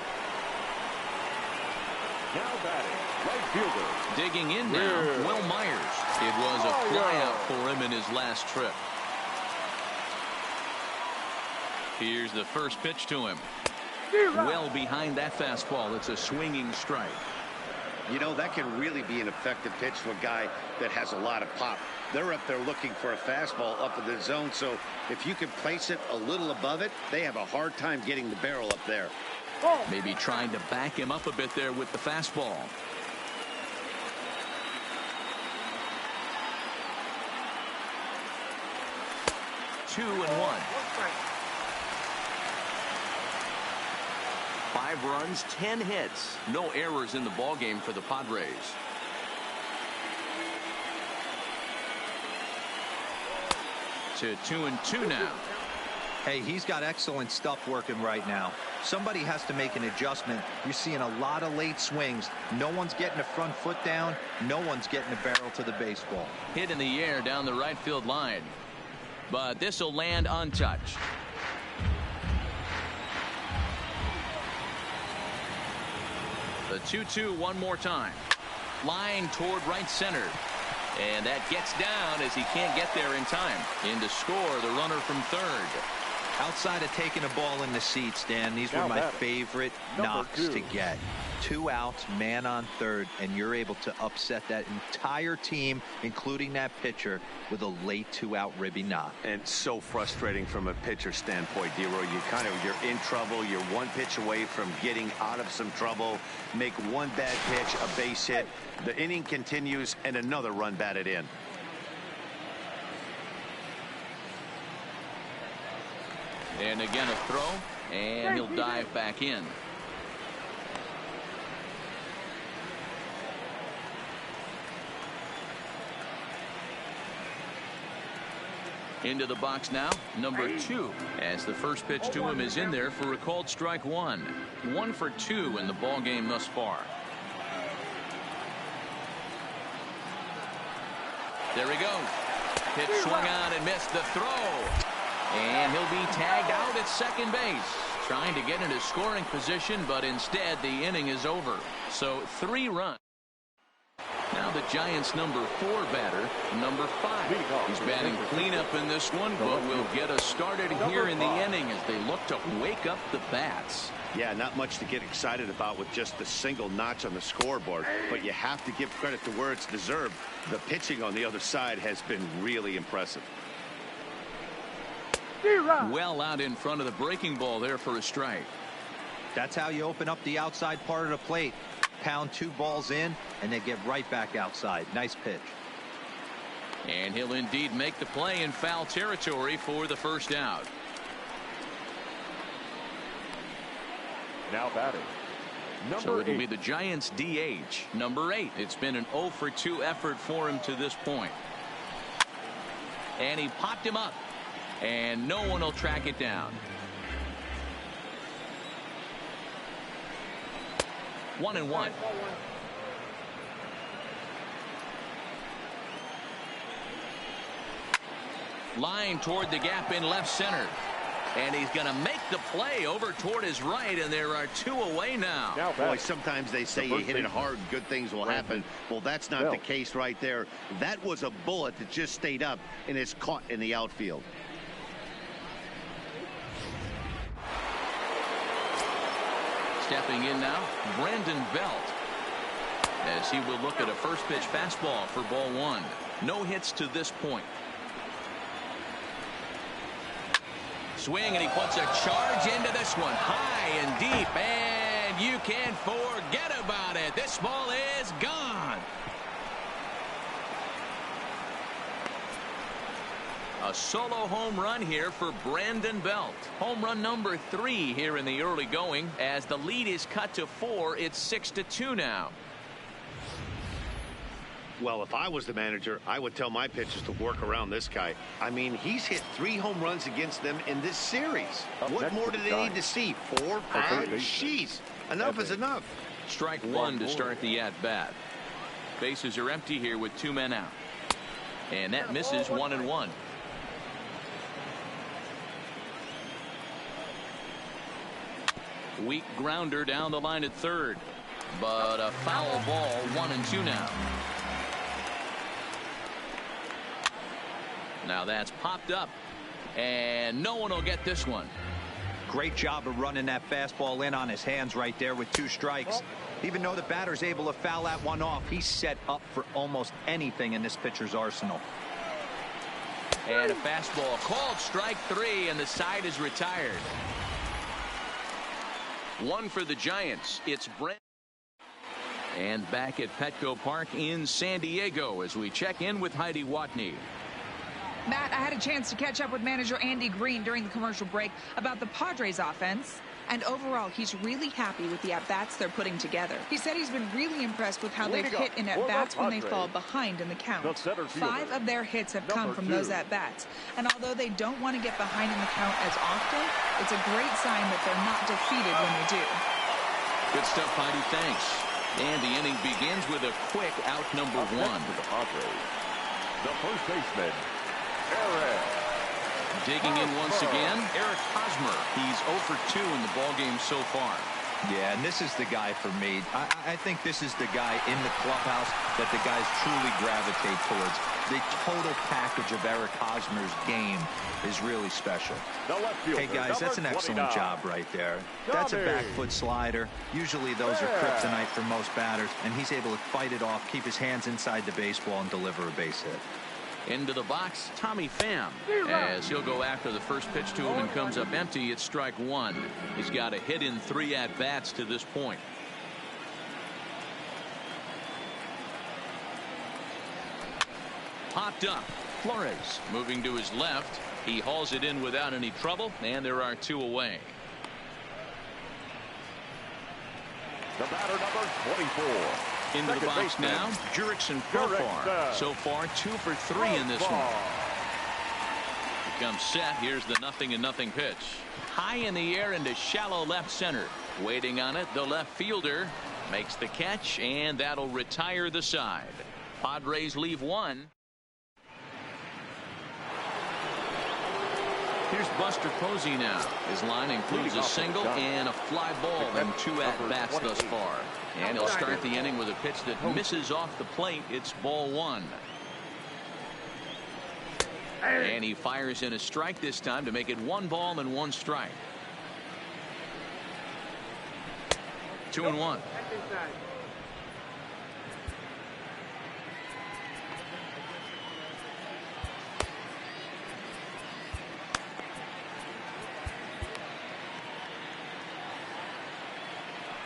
Now batting, right fielder. Digging in now, Will Myers. It was a flyout for him in his last trip. Here's the first pitch to him. Well behind that fastball. It's a swinging strike. You know, that can really be an effective pitch to a guy that has a lot of pop. They're up there looking for a fastball up in the zone, so if you can place it a little above it, they have a hard time getting the barrel up there. Maybe trying to back him up a bit there with the fastball. Two and 1. 5 runs, 10 hits. No errors in the ballgame for the Padres. To 2-2 now. Hey, he's got excellent stuff working right now. Somebody has to make an adjustment. You're seeing a lot of late swings. No one's getting the front foot down. No one's getting the barrel to the baseball. Hit in the air down the right field line. But this will land untouched. The 2-2 one more time. Line toward right center. And that gets down as he can't get there in time. In to score, the runner from third. Outside of taking a ball in the seats, Dan, these were my favorite knocks to get. 2 outs, man on third, and you're able to upset that entire team, including that pitcher, with a late 2-out ribby knock. And so frustrating from a pitcher standpoint, D-Roy. You're in trouble. You're 1 pitch away from getting out of some trouble. Make 1 bad pitch, a base hit. The inning continues, and another run batted in. And again a throw, and he'll dive back in. Into the box now, number 2, as the first pitch to him is in there for a called strike 1. 1 for 2 in the ball game thus far. There he goes. Pitch swung on and missed the throw. And he'll be tagged out at second base. Trying to get into scoring position, but instead the inning is over. So 3 runs. Now the Giants' number 4 batter, number 5. He's batting cleanup in this one, but will get us started here in the inning as they look to wake up the bats. Yeah, not much to get excited about with just a single notch on the scoreboard, but you have to give credit to where it's deserved. The pitching on the other side has been really impressive. Well out in front of the breaking ball there for a strike. That's how you open up the outside part of the plate. Pound 2 balls in and then get right back outside. Nice pitch. And he'll indeed make the play in foul territory for the first out. Now batting, So it'll be the Giants DH, number 8. It's been an 0 for 2 effort for him to this point. And he popped him up. And no one will track it down. 1-1. Line toward the gap in left center. And he's going to make the play over toward his right, and there are 2 away now. Boy, sometimes they say you hit it hard, good things will happen. Well, that's not the case right there. That was a bullet that just stayed up and is caught in the outfield. Stepping in now, Brandon Belt, as he will look at a first pitch fastball for ball 1. No hits to this point. swing, and he puts a charge into this one. High and deep, and you can forget about it. This ball is gone. A solo home run here for Brandon Belt. Home run number 3 here in the early going. As the lead is cut to 4, it's 6-2 now. Well, if I was the manager, I would tell my pitchers to work around this guy. I mean, he's hit 3 home runs against them in this series. What more do they need to see? 4, 5? Jeez, enough is enough. Strike 1 to start the at-bat. Bases are empty here with 2 men out. And that misses 1-1. Weak grounder down the line at third. But a foul ball, 1-2 now. Now that's popped up. And no one will get this one. Great job of running that fastball in on his hands right there with 2 strikes. Even though the batter's able to foul that one off, he's set up for almost anything in this pitcher's arsenal. And a fastball called strike 3, and the side is retired. 1 for the Giants. It's Brent. And back at Petco Park in San Diego as we check in with Heidi Watney. Matt, I had a chance to catch up with manager Andy Green during the commercial break about the Padres offense. And overall, he's really happy with the at-bats they're putting together. He said he's been really impressed with how they've hit in at-bats when they fall behind in the count. 5 of their hits have come from those at-bats. And although they don't want to get behind in the count as often, it's a great sign that they're not defeated when they do. Good stuff, Heidi. Thanks. And the inning begins with a quick out number 1. The first baseman, Eric. Digging in once again, Eric Hosmer. He's 0 for 2 in the ballgame so far. Yeah, and this is the guy for me. I think this is the guy in the clubhouse that the guys truly gravitate towards. The total package of Eric Hosmer's game is really special. Hey, guys, that's an excellent job right there. That's a back foot slider. Usually those are kryptonite for most batters, and he's able to fight it off, keep his hands inside the baseball, and deliver a base hit. Into the box, Tommy Pham, as he'll go after the first pitch to him and comes up empty. It's strike 1. He's got a hit in 3 at-bats to this point. Popped up. Flores moving to his left. He hauls it in without any trouble, and there are 2 away. The batter number 24. Into the box now, Jurickson Profar. So far 2 for 3 in this one. He comes set. Here's the 0-0 pitch. High in the air into shallow left center. Waiting on it, the left fielder makes the catch, and that'll retire the side. Padres leave 1. Here's Buster Posey now. His line includes a single and a fly ball in 2 at-bats thus far. And he'll start the inning with a pitch that misses off the plate. It's ball 1. And he fires in a strike this time to make it 1 ball and 1 strike. 2-1.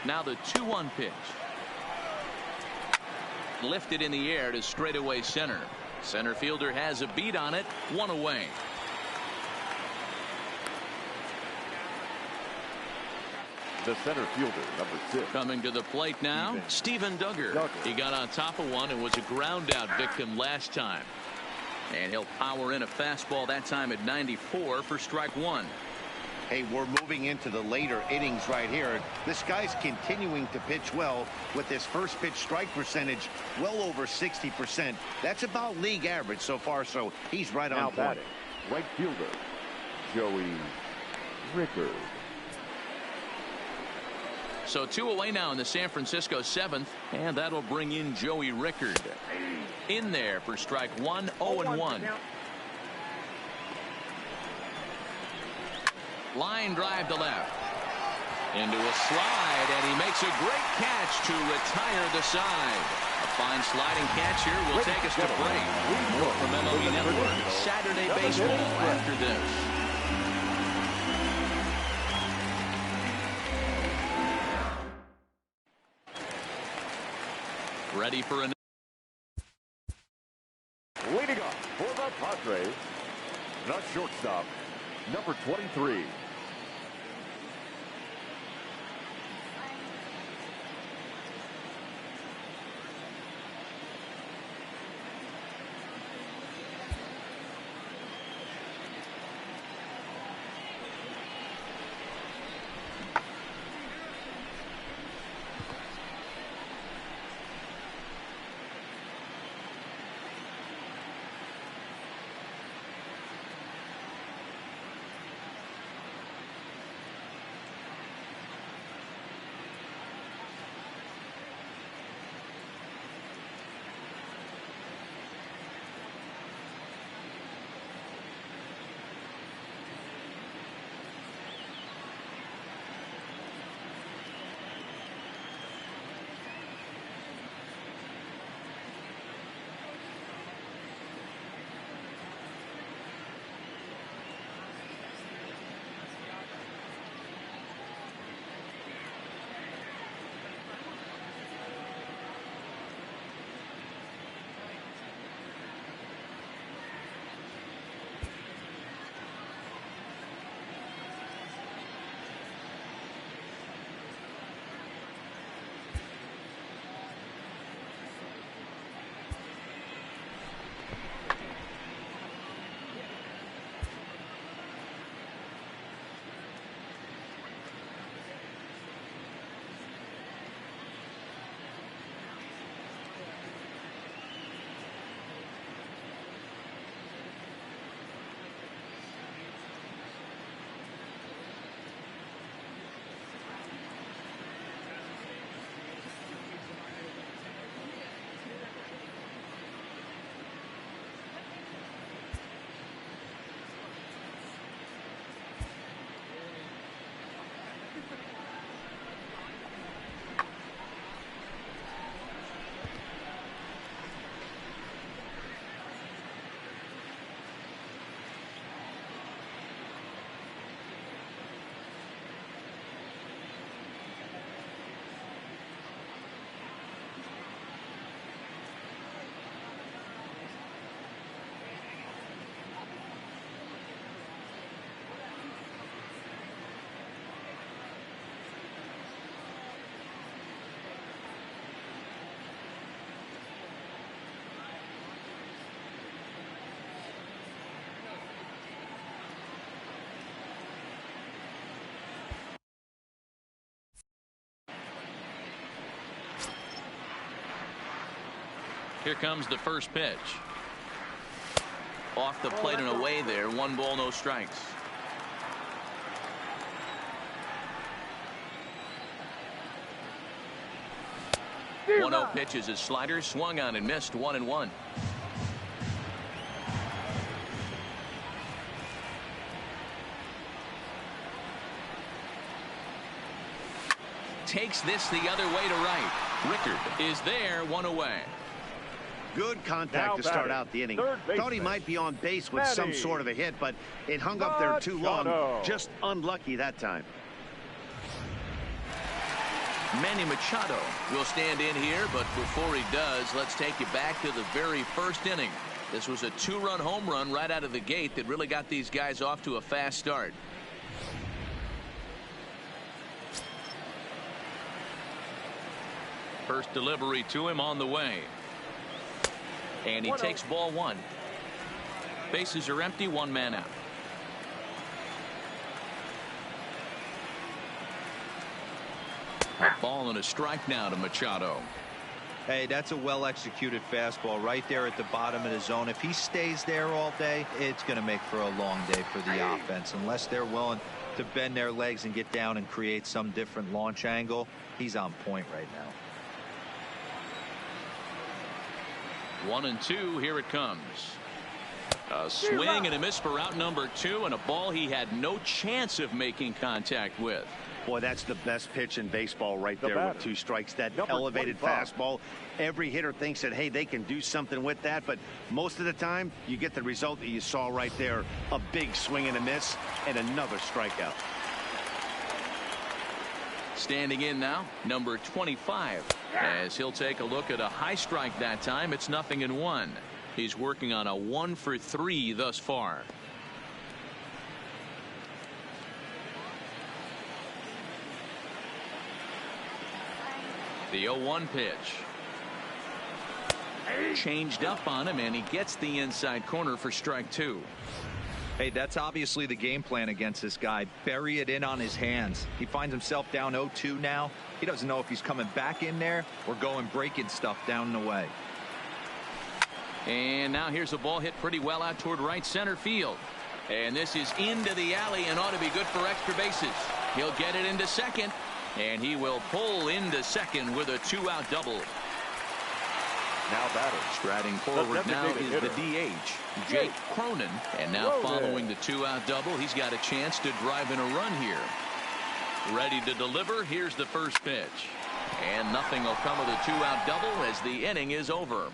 Now the 2-1 pitch. Lifted in the air to straightaway center. Center fielder has a beat on it. 1 away. The center fielder, number 6. Coming to the plate now, Steven Duggar. He got on top of one and was a ground out victim last time. And he'll power in a fastball that time at 94 for strike 1. Hey, we're moving into the later innings right here. This guy's continuing to pitch well with his first pitch strike percentage well over 60%. That's about league average so far, so he's right on point. Right fielder, Joey Rickard. So 2 away now in the San Francisco 7th, and that'll bring in Joey Rickard. In there for strike 1, 0-1. Line drive to left. Into a slide, and he makes a great catch to retire the side. A fine sliding catch here will take us to break. More from MLB Network Saturday Baseball after this. Ready for a Leading off for the Padres, the shortstop, number 23. Here comes the first pitch. Off the plate and away there. 1 ball, no strikes. The 1-0 pitch is a slider, swung on and missed. 1-1. Takes this the other way to right. Rickard is there, 1 away. Good contact to start out the inning. Thought he might be on base with some sort of a hit, but it hung up there too long. Just unlucky that time. Manny Machado will stand in here, but before he does, let's take you back to the very first inning. This was a 2-run home run right out of the gate that really got these guys off to a fast start. First delivery to him on the way. And he takes ball 1. Bases are empty, 1 man out. A ball and a strike now to Machado. Hey, that's a well-executed fastball right there at the bottom of the zone. If he stays there all day, it's going to make for a long day for the offense. Unless they're willing to bend their legs and get down and create some different launch angle, he's on point right now. 1-2. Here it comes. A swing and a miss for out number 2, and a ball he had no chance of making contact with. Boy, that's the best pitch in baseball right there with 2 strikes. That elevated fastball. Every hitter thinks that, hey, they can do something with that, but most of the time you get the result that you saw right there. A big swing and a miss and another strikeout. Standing in now, number 25. As he'll take a look at a high strike that time. It's 0-1. He's working on a 1-for-3 thus far. The 0-1 pitch. Changed up on him, and he gets the inside corner for strike 2. Hey, that's obviously the game plan against this guy. Bury it in on his hands. He finds himself down 0-2 now. He doesn't know if he's coming back in there or going breaking stuff down the way. And now here's a ball hit pretty well out toward right center field. And this is into the alley and ought to be good for extra bases. He'll get it into second, and he will pull into second with a 2-out double. Now batter. Striding forward now is the DH, Jake Cronin. And now following the 2-out double, he's got a chance to drive in a run here. Ready to deliver. Here's the first pitch. And nothing will come of the 2-out double as the inning is over.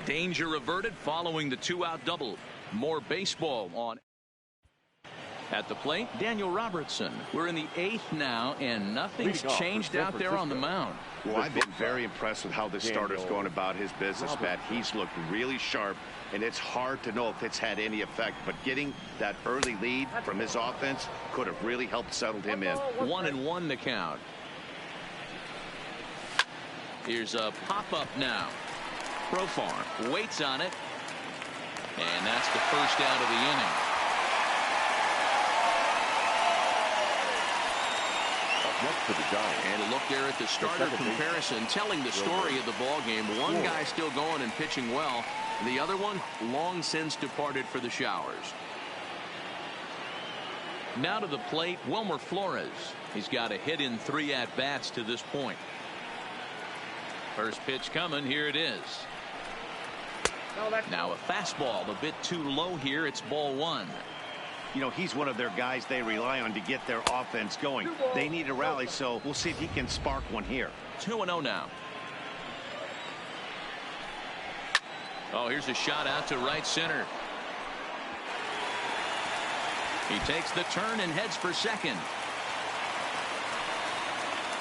Danger averted following the 2-out double. More baseball on. At the plate, Daniel Robertson. We're in the 8th now, and nothing's changed out there on the mound. Well, I've been very impressed with how this starter's going about his business, Matt. He's looked really sharp, and it's hard to know if it's had any effect. But getting that early lead from his offense could have really helped settle him in. 1-1 the count. Here's a pop-up now. Profar waits on it, and that's the first out of the inning. Next to the Giants. And a look there at the starter comparison, telling the story of the ball game. One guy still going and pitching well. The other one long since departed for the showers. Now to the plate, Wilmer Flores. He's got a hit in 3 at-bats to this point. First pitch coming. Here it is. Now a fastball a bit too low here. It's ball 1. You know, he's one of their guys they rely on to get their offense going. They need a rally, so we'll see if he can spark one here. 2-0 now. Oh, here's a shot out to right center. He takes the turn and heads for second.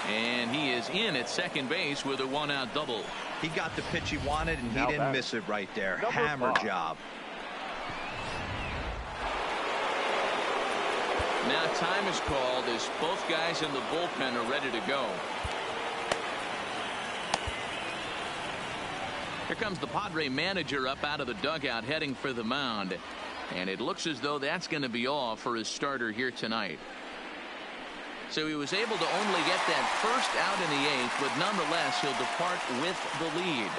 And he is in at second base with a 1-out double. He got the pitch he wanted, and he didn't miss it right there. Hammer job. Now time is called as both guys in the bullpen are ready to go. Here comes the Padre manager up out of the dugout heading for the mound. And it looks as though that's going to be all for his starter here tonight. So he was able to only get that first out in the 8th, but nonetheless he'll depart with the lead.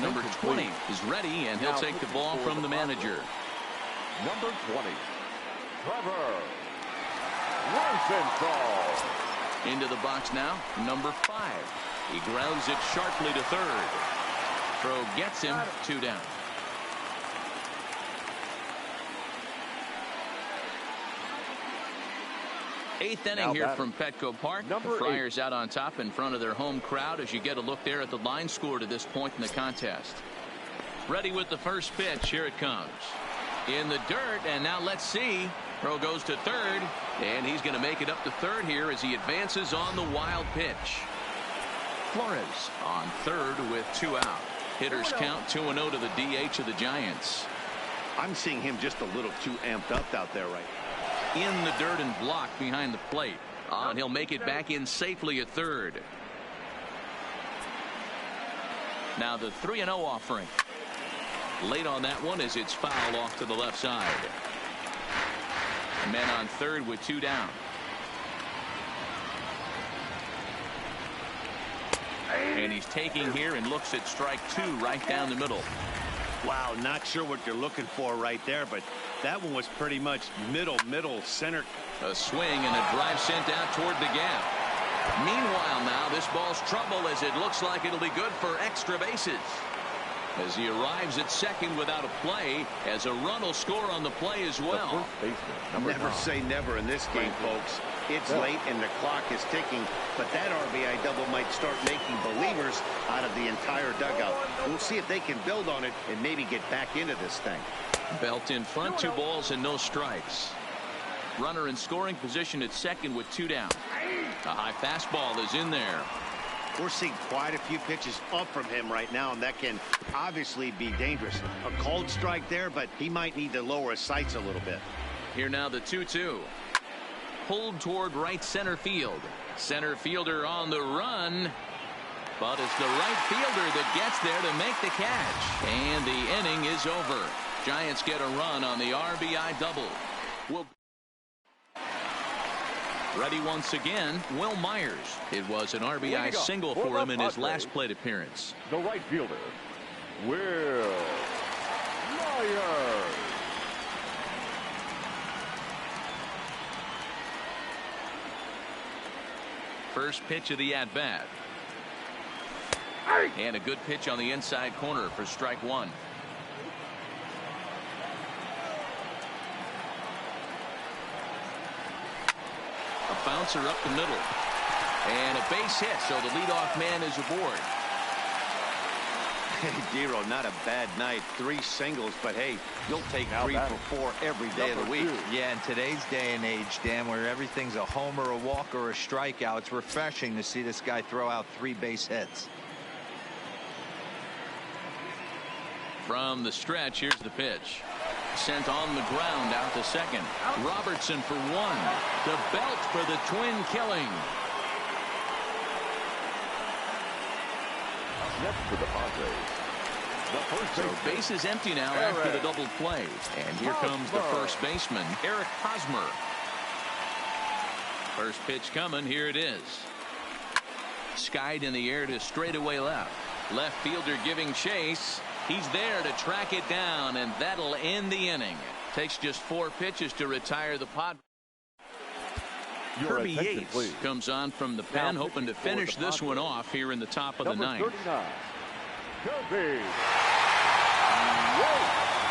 Number 20 is ready, and he'll take the ball from the manager. Number 20, Trevor Rosenthal. Into the box now, number 5. He grounds it sharply to third. Throw gets him, 2 down. Eighth inning here from Petco Park. The Friars out on top in front of their home crowd as you get a look there at the line score to this point in the contest. Ready with the first pitch. Here it comes. In the dirt, and now let's see. Throw goes to third, and he's going to make it up to third here as he advances on the wild pitch. Flores on third with 2 out. Hitters count 2-0 to the DH of the Giants. I'm seeing him just a little too amped up out there right now. In the dirt and blocked behind the plate. And he'll make it back in safely at third. Now the 3-0 offering. Late on that one as it's foul off to the left side. Men on third with 2 down. And he's taking here and looks at strike 2 right down the middle. Wow, not sure what you're looking for right there, but that one was pretty much middle center. A swing and a drive sent out toward the gap. Meanwhile now this ball's trouble as it looks like it'll be good for extra bases. As he arrives at second without a play, as a run will score on the play as well. Never say never in this game, folks. It's late and the clock is ticking, but that RBI double might start making believers out of the entire dugout. We'll see if they can build on it and maybe get back into this thing. Belt in front, 2 balls and no strikes. Runner in scoring position at second with 2 down. A high fastball is in there. We're seeing quite a few pitches up from him right now, and that can obviously be dangerous. A cold strike there, but he might need to lower his sights a little bit. Here now the 2-2. Pulled toward right center field. Center fielder on the run. But it's the right fielder that gets there to make the catch. And the inning is over. Giants get a run on the RBI double. Ready once again, Will Myers. It was an RBI single for him in his last plate appearance. The right fielder, Will Myers. First pitch of the at-bat. And a good pitch on the inside corner for strike one. A bouncer up the middle. And a base hit, so the leadoff man is aboard. Hey, Dero, not a bad night. 3 singles, but hey, you'll take 3 for 4 every day of the week. Yeah, in today's day and age, Dan, where everything's a homer, a walk, or a strikeout, it's refreshing to see this guy throw out 3 base hits. From the stretch, here's the pitch. Sent on the ground out to second. Robertson for 1. The belt for the twin killing. Next for the Padres, the first So base is empty now after the double play. And here comes the first baseman, Eric Hosmer. First pitch coming. Here it is. Skied in the air to straightaway left. Left fielder giving chase. He's there to track it down, and that'll end the inning. Takes just 4 pitches to retire the Padres. Kirby Yates comes on from the pen, hoping to finish this one off here in the top of the ninth. Kirby.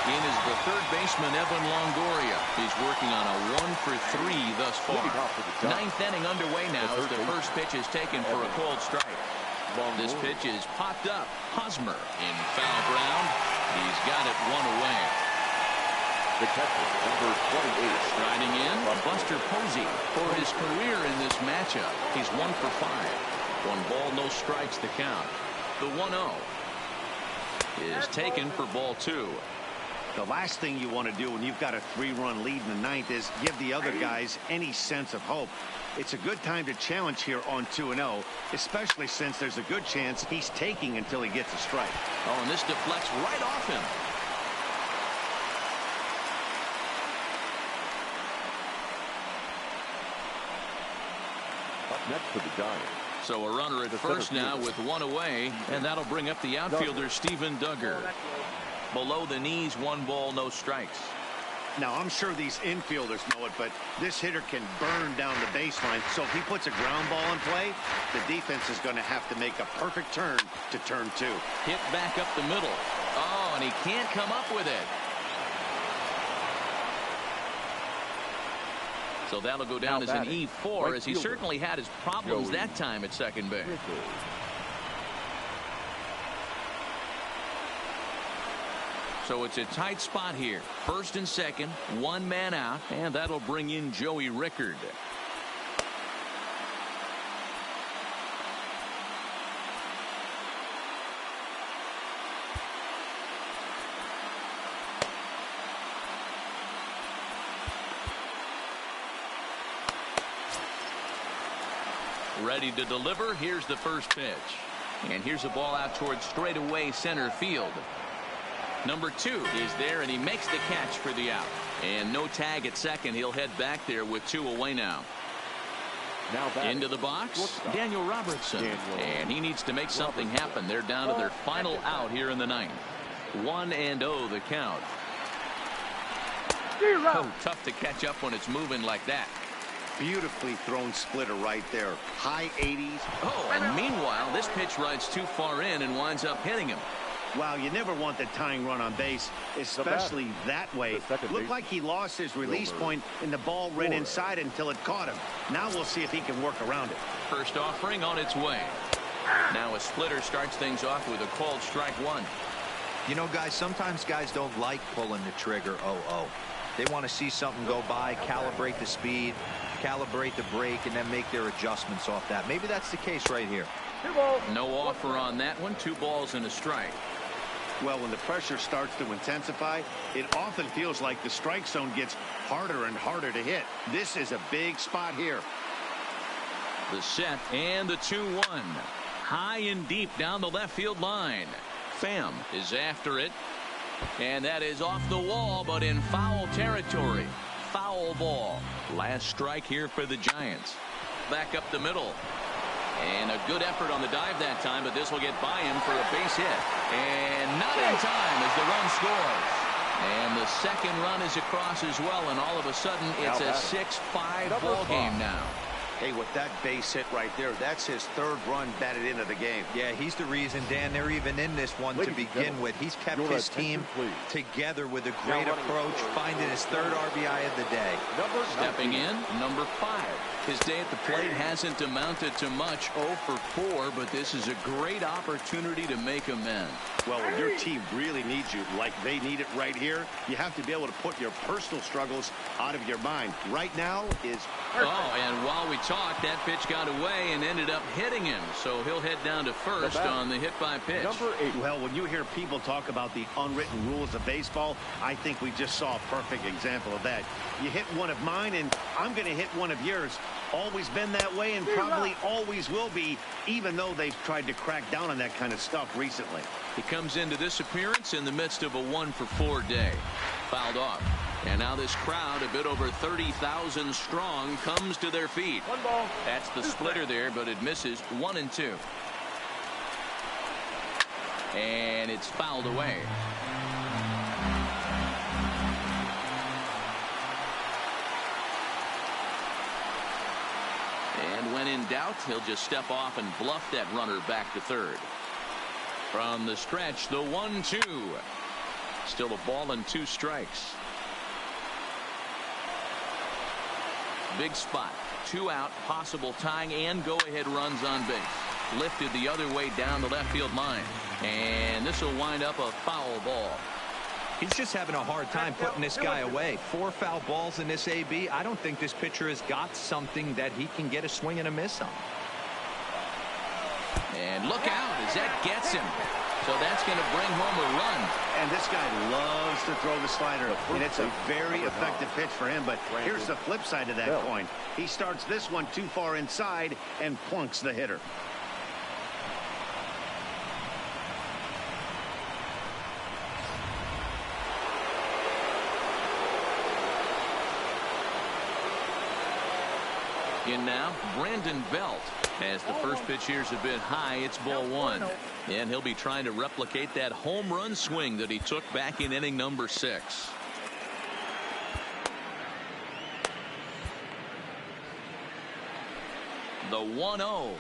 In is the third baseman, Evan Longoria. He's working on a 1 for 3 thus far. Ninth inning underway now as the first pitch is taken for a cold strike. This pitch is popped up. Hosmer in foul ground. He's got it 1 away. The catcher, number 28. Striding in, Buster Posey for his career in this matchup. He's 1 for 5. 1 ball, no strikes to count. The 1-0 is taken for ball 2. The last thing you want to do when you've got a 3-run lead in the ninth is give the other guys any sense of hope. It's a good time to challenge here on 2-0, especially since there's a good chance he's taking until he gets a strike. Oh, and this deflects right off him. Up next for the Giants. So a runner at first now with 1 away, and that'll bring up the outfielder Steven Duggar. Below the knees, 1 ball, no strikes. Now, I'm sure these infielders know it, but this hitter can burn down the baseline. So if he puts a ground ball in play, the defense is going to have to make a perfect turn to turn 2. Hit back up the middle. Oh, and he can't come up with it. So that'll go down as an E4, as he certainly had his problems that time at second base. So it's a tight spot here. First and second, 1 man out, and that'll bring in Joey Rickard. Ready to deliver. Here's the first pitch. And here's a ball out towards straightaway center field. Number 2 is there, and he makes the catch for the out. And no tag at second. He'll head back there with 2 away now. Into the box, Daniel Robertson. And he needs to make something happen. They're down to their final out here in the ninth. 1-0 the count. Oh, tough to catch up when it's moving like that. Beautifully thrown splitter right there. High 80s. Oh, and meanwhile, this pitch rides too far in and winds up hitting him. Wow, you never want the tying run on base, especially that way. Looked like he lost his release point, and the ball ran inside until it caught him. Now we'll see if he can work around it. First offering on its way. Now a splitter starts things off with a called strike 1. You know, guys, sometimes guys don't like pulling the trigger 0-0. They want to see something go by, calibrate the speed, calibrate the break, and then make their adjustments off that. Maybe that's the case right here. No offer on that one. 2 balls and a strike. Well, when the pressure starts to intensify, it often feels like the strike zone gets harder and harder to hit. This is a big spot here. The set and the 2-1. High and deep down the left field line. Pham is after it. And that is off the wall, but in foul territory. Foul ball. Last strike here for the Giants. Back up the middle. And a good effort on the dive that time, but this will get by him for a base hit. And not in time as the run scores. And the second run is across as well, and all of a sudden it's a 6-5 ball game now. Hey, with that base hit right there, that's his 3rd run batted into the game. Yeah, he's the reason, Dan, they're even in this one to begin with. He's kept his team together with a great approach, finding his 3rd RBI of the day. Stepping in, number 5. His day at the plate hasn't amounted to much, 0 for 4, but this is a great opportunity to make amends. Well, when your team really needs you, like they need it right here, you have to be able to put your personal struggles out of your mind. Right now is perfect. Oh, and while we talked, that pitch got away and ended up hitting him, so he'll head down to first on the hit by pitch. Number 8. Well, when you hear people talk about the unwritten rules of baseball, I think we just saw a perfect example of that. You hit one of mine, and I'm going to hit one of yours. Always been that way and probably always will be, even though they've tried to crack down on that kind of stuff recently. He comes into this appearance in the midst of a 1 for 4 day. Fouled off. And now this crowd, a bit over 30,000 strong, comes to their feet. 1 ball. That's the splitter there, but it misses. 1-2. And it's fouled away. And when in doubt, he'll just step off and bluff that runner back to third. From the stretch, the 1-2. Still a ball and 2 strikes. Big spot. 2 out, possible tying and go-ahead runs on base. Lifted the other way down the left field line. And this will wind up a foul ball. He's just having a hard time putting this guy away. 4 foul balls in this AB. I don't think this pitcher has got something that he can get a swing and a miss on. And look out as that gets him. So that's going to bring home a run. And this guy loves to throw the slider. And it's a very effective pitch for him. But here's the flip side of that coin. He starts this one too far inside and plunks the hitter. In now, Brandon Belt. As the first pitch here's a bit high, it's ball 1. And he'll be trying to replicate that home run swing that he took back in inning number 6. The 1-0.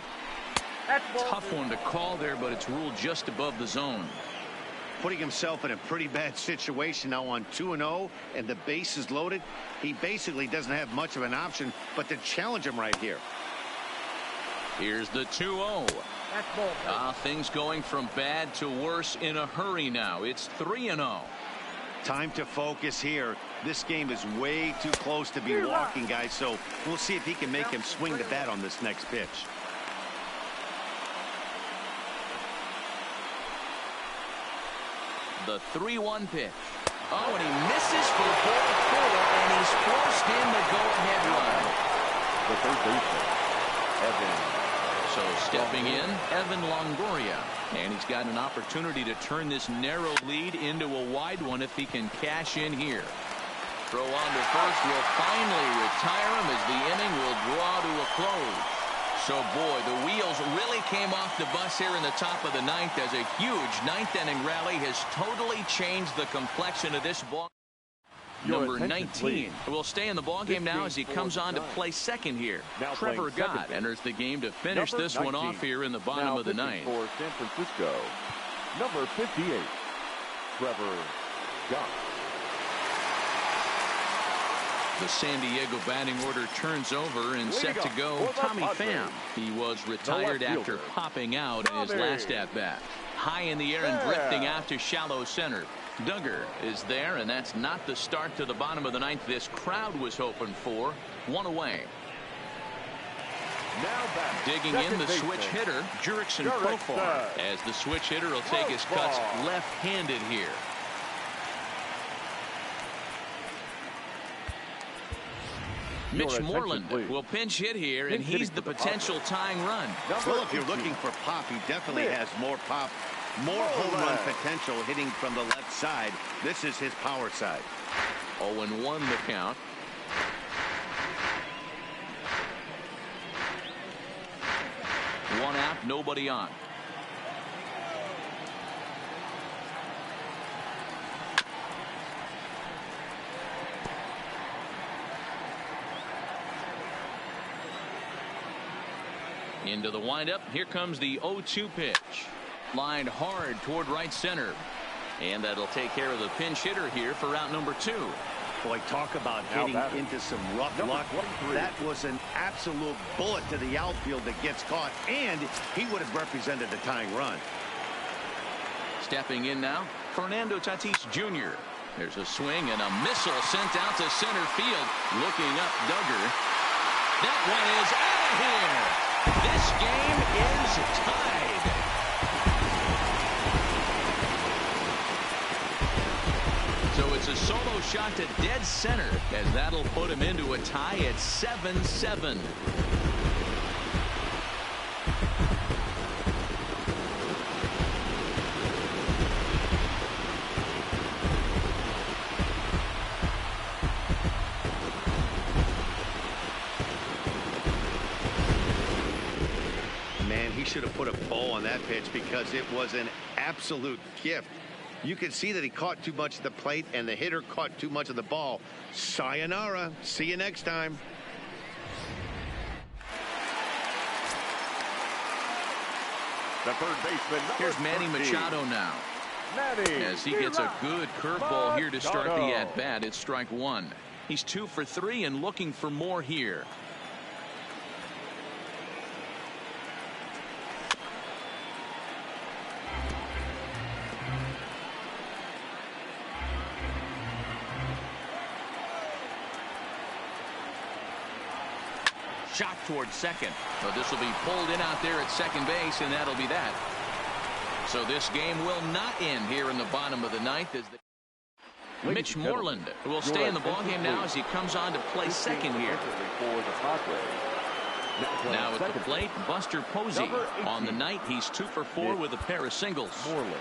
Tough one to call there, but it's ruled just above the zone. Putting himself in a pretty bad situation now on 2-0 and the base is loaded. He basically doesn't have much of an option but to challenge him right here. Here's the 2-0. Things going from bad to worse in a hurry now. It's 3-0. Time to focus here. This game is way too close to be walking, guys, so we'll see if he can make him swing the bat on this next pitch. The 3-1 pitch. Oh, and he misses for ball 4, and he's forced in the go-ahead run. The third baseman, Evan. So stepping in, Evan Longoria. And he's got an opportunity to turn this narrow lead into a wide one if he can cash in here. Throw on to first will finally retire him as the inning will draw to a close. So, boy, the wheels really came off the bus here in the top of the 9th as a huge 9th inning rally has totally changed the complexion of this ball. Number 19 will stay in the ballgame now as he comes on to play second here. Trevor Gott enters the game to finish this one off here in the bottom of the 9th. For San Francisco, number 58, Trevor Gott. The San Diego batting order turns over and set to go Tommy Pham. He was retired after popping out in his last at-bat. High in the air and drifting out to shallow center. Duggar is there, and that's not the start to the bottom of the 9th this crowd was hoping for. 1 away. Now back. Digging in, the switch hitter, Jurickson Profar, as the switch hitter will take his cuts left-handed here. Mitch Moreland will pinch hit here, and he's the potential tying run. Well, if you're looking for pop, he definitely has more pop, more home run potential hitting from the left side. This is his power side. 0-1 the count. One out, nobody on. Into the windup. Here comes the 0-2 pitch. Lined hard toward right center. And that'll take care of the pinch hitter here for route number 2. Boy, talk about hitting into some rough luck. That was an absolute bullet to the outfield that gets caught, and he would have represented the tying run. Stepping in now, Fernando Tatis Jr. There's a swing and a missile sent out to center field. Looking up, Duggar. That one is out of here. This game is tied. So it's a solo shot to dead center, as that'll put him into a tie at 7-7. Man, he should have put a bow on that pitch because it was an absolute gift. You can see that he caught too much of the plate and the hitter caught too much of the ball. Sayonara. See you next time. The third baseman. Here's Manny Machado now. As he gets a good curveball here to start the at-bat. It's strike 1. He's 2 for 3 and looking for more here. Shot towards second. So this will be pulled in out there at second base, and that'll be that. So this game will not end here in the bottom of the ninth. As Mitch Moreland will stay in the ballgame now as he comes on to play second here. Now at the plate, Buster Posey. On the night, he's 2 for 4 with a pair of singles. Moreland.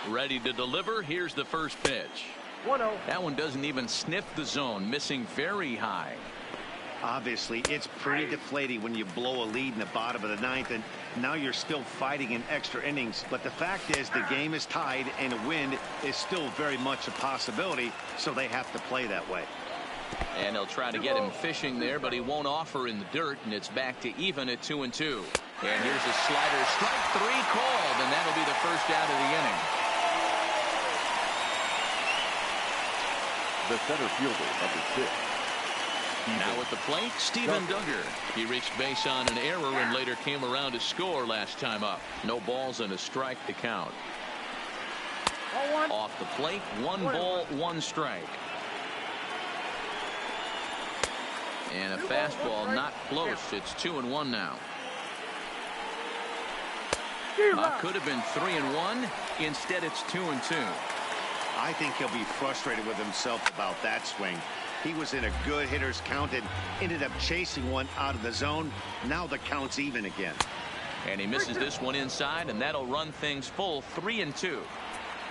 Ready to deliver. Here's the first pitch. 1-0. That one doesn't even sniff the zone, missing very high. Obviously, it's pretty deflating when you blow a lead in the bottom of the ninth, and now you're still fighting in extra innings. But the fact is, the game is tied, and a win is still very much a possibility, so they have to play that way. And they'll try to get him fishing there, but he won't offer in the dirt, and it's back to even at 2-2. And here's a slider, strike 3 called, and that'll be the first out of the inning. The center fielder, number 6. Now at the plate, Steven Duggar. He reached base on an error and later came around to score last time up. No balls and a strike to count. Off the plate, 1 ball, 1 strike. And a fastball not close. It's 2-1 now. Could have been 3-1. Instead, it's 2-2. I think he'll be frustrated with himself about that swing. He was in a good hitter's count and ended up chasing one out of the zone. Now the count's even again. And he misses this one inside, and that'll run things full 3-2.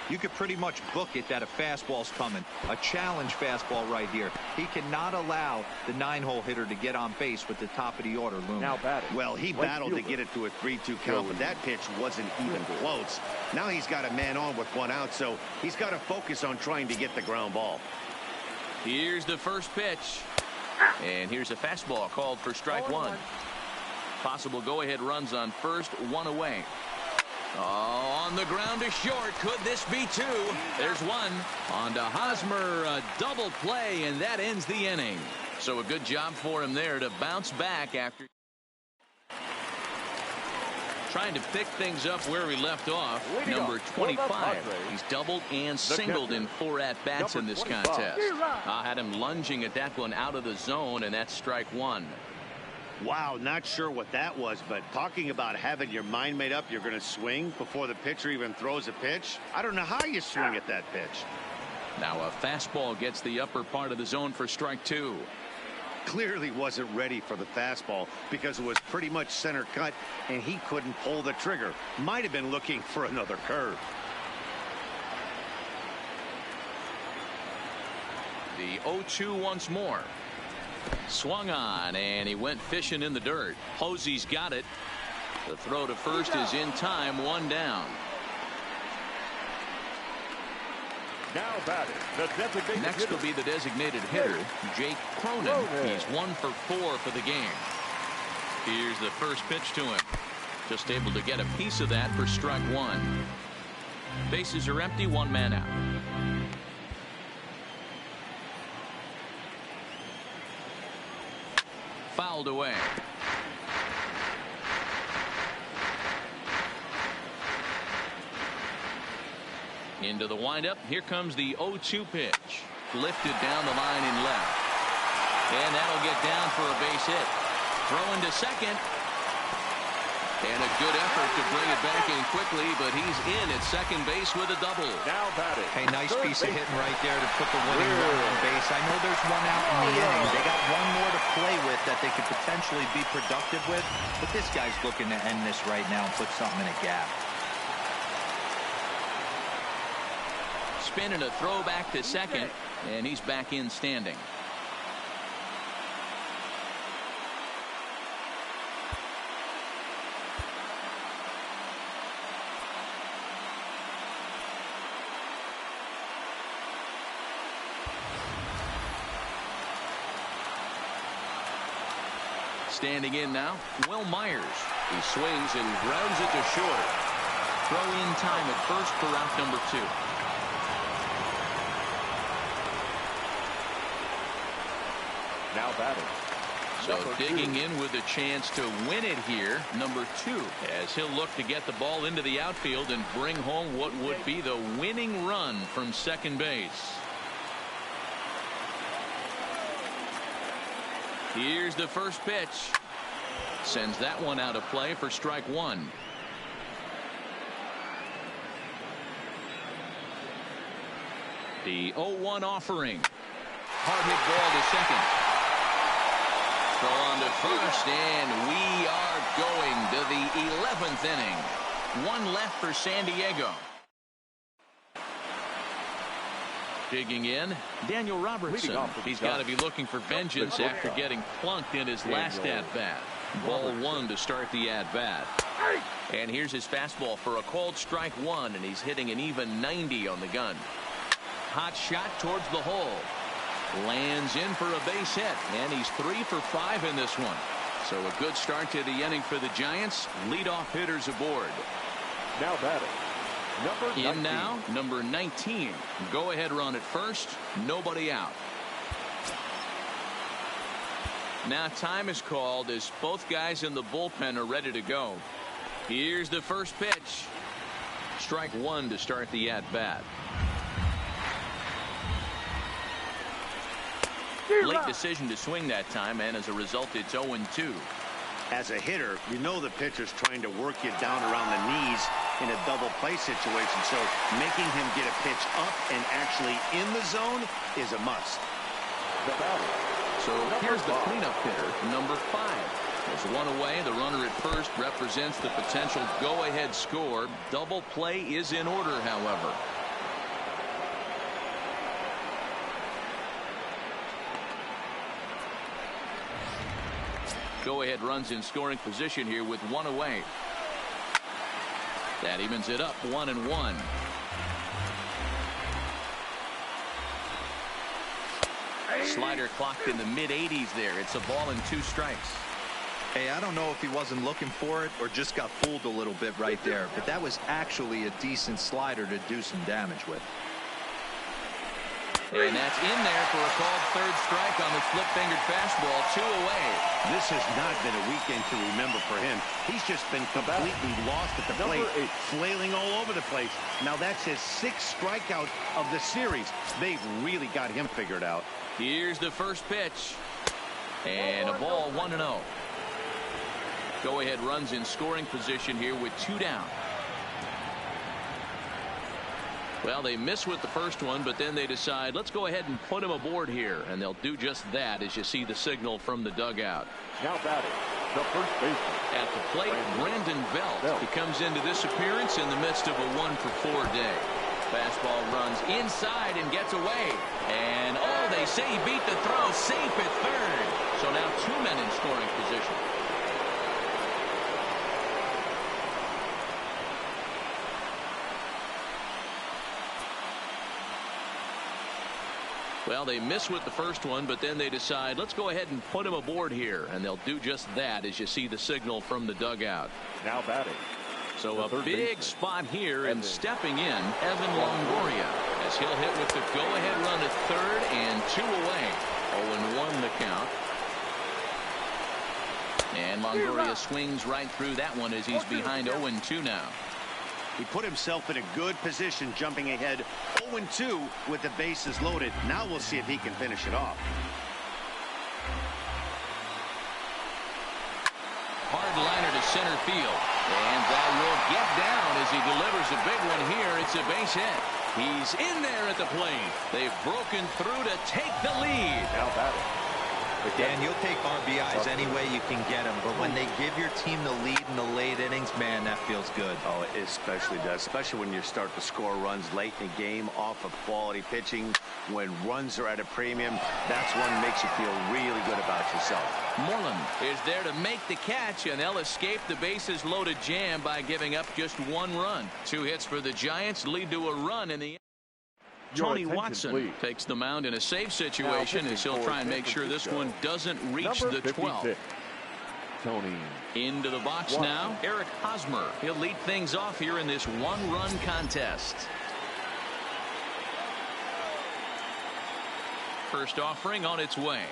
You could pretty much book it that a fastball's coming. A challenge fastball right here. He cannot allow the 9-hole hitter to get on base with the top of the order looming. Now batting. Well, he battled to get it to a 3-2 count, but that pitch wasn't even close. Now he's got a man on with 1 out, so he's got to focus on trying to get the ground ball. Here's the first pitch. And here's a fastball called for strike 1. Possible go-ahead runs on first, 1 away. Oh, on the ground to short. Could this be 2? There's 1. On to Hosmer, a double play, and that ends the inning. So a good job for him there to bounce back after trying to pick things up where he left off. Number 25. He's doubled and singled in 4 at-bats in this contest. I had him lunging at that one out of the zone, and that's strike 1. Wow, not sure what that was, but talking about having your mind made up, you're going to swing before the pitcher even throws a pitch. I don't know how you swing at that pitch. Now a fastball gets the upper part of the zone for strike 2. Clearly wasn't ready for the fastball because it was pretty much center cut and he couldn't pull the trigger. Might have been looking for another curve. The 0-2 once more. Swung on, and he went fishing in the dirt. Posey's got it. The throw to first is in time, 1 down. Now batting, the designated Next hitter. will be the designated hitter, Jake Cronin. He's 1 for 4 for the game. Here's the first pitch to him. Just able to get a piece of that for strike 1. Bases are empty, 1 man out. Fouled away. Into the windup. Here comes the 0-2 pitch. Lifted down the line in left. And that'll get down for a base hit. Throw into second. And a good effort to bring it back in quickly, but he's in at second base with a double. Now batting. Hey, nice piece of hitting right there to put the winning run on base. I know there's 1 out in the inning. They got 1 more to play with that they could potentially be productive with, but this guy's looking to end this right now and put something in a gap. Spin and a throw back to second, and he's back in standing. Standing in now, Will Myers. He swings and grounds it to short. Throw in time at first for out number 2. Now batting. So digging in with a chance to win it here, number 2, as he'll look to get the ball into the outfield and bring home what would be the winning run from second base. Here's the first pitch. Sends that one out of play for strike 1. The 0-1 offering. Hard hit ball to second. Throw on to first, and we are going to the 11th inning. 1 left for San Diego. Digging in, Daniel Robertson. He's got to be looking for vengeance after getting plunked in his last at-bat. Ball 1 to start the at-bat. And here's his fastball for a called strike 1, and he's hitting an even 90 on the gun. Hot shot towards the hole. Lands in for a base hit, and he's 3 for 5 in this one. So a good start to the inning for the Giants. Leadoff hitters aboard. Now batting, number 19. In now, number 19. Go ahead run at first. Nobody out. Now time is called as both guys in the bullpen are ready to go. Here's the first pitch. Strike one to start the at-bat. Late decision to swing that time, and as a result, it's 0-2. As a hitter, you know the pitcher's trying to work you down around the knees in a double play situation, so making him get a pitch up and actually in the zone is a must. The batter. So here's the cleanup hitter, number 5. There's one away. The runner at first represents the potential go-ahead score. Double play is in order, however. Go-ahead runs in scoring position here with one away. That evens it up 1-1. Slider clocked in the mid-80s there. It's a ball and 2 strikes. Hey, I don't know if he wasn't looking for it or just got fooled a little bit right there, but that was actually a decent slider to do some damage with. And that's in there for a called third strike on the flip-fingered fastball. 2 away. This has not been a weekend to remember for him. He's just been completely lost at the plate, flailing all over the place. Now that's his 6th strikeout of the series. They've really got him figured out. Here's the first pitch. And a ball 1-0. Go-ahead runs in scoring position here with 2 down. Well, they miss with the first one, but then they decide, let's go ahead and put him aboard here. And they'll do just that as you see the signal from the dugout. Now batting, the first baseman. At the plate, Brandon Belt. He comes into this appearance in the midst of a 1-for-4 day. Fastball runs inside and gets away. And, oh, they say he beat the throw, safe at third. So now 2 men in scoring position. Well, they miss with the first one, but then they decide, let's go ahead and put him aboard here. And they'll do just that as you see the signal from the dugout. Now batting. So a big spot here, and stepping in, Evan Longoria, as he'll hit with the go-ahead run at third and 2 away. 0-1 the count. And Longoria swings right through that one as he's behind 0-2 now. He put himself in a good position, jumping ahead 0-2 with the bases loaded. Now we'll see if he can finish it off. Hard liner to center field. And that will get down as he delivers a big one here. It's a base hit. He's in there at the plate. They've broken through to take the lead. Now batting. Dan, you'll take RBIs any way you can get them, but when they give your team the lead in the late innings, man, that feels good. Oh, it especially does, especially when you start to score runs late in the game off of quality pitching. When runs are at a premium, that's one that makes you feel really good about yourself. Moreland is there to make the catch, and they'll escape the bases loaded jam by giving up just 1 run. 2 hits for the Giants lead to a run in the end. Tony Watson takes the mound in a safe situation as he'll try and make sure this one doesn't reach the 12th. Tony. Into the box now, Eric Hosmer. He'll lead things off here in this 1-run contest. First offering on its way.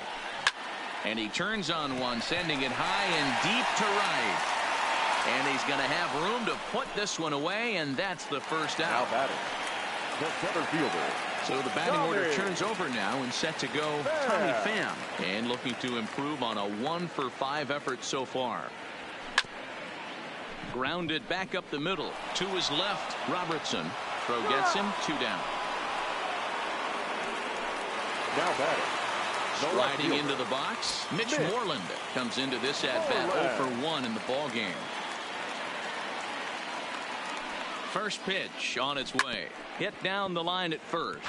And he turns on one, sending it high and deep to right. And he's going to have room to put this one away, and that's the first out. Now batting. The center fielder. So the batting order turns over now and set to go Tommy Pham. And looking to improve on a 1-for-5 effort so far. Grounded back up the middle. To his left, Robertson. Throw gets him, 2 down. Now batting. Sliding into the box, Mitch Moreland comes into this at-bat 0-for-1 in the ballgame. First pitch on its way. Hit down the line at first.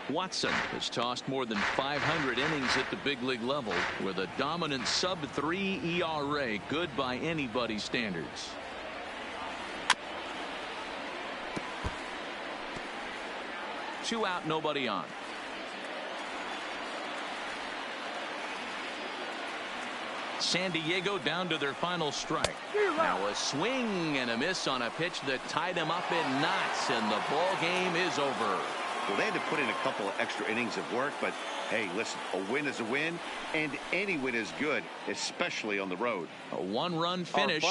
Watson has tossed more than 500 innings at the big league level with a dominant sub-3 ERA, good by anybody's standards. Two out, nobody on. San Diego down to their final strike. Now a swing and a miss on a pitch that tied him up in knots, and the ball game is over. Well, they had to put in a couple of extra innings of work, but hey, listen, a win is a win, and any win is good, especially on the road. A one-run finish.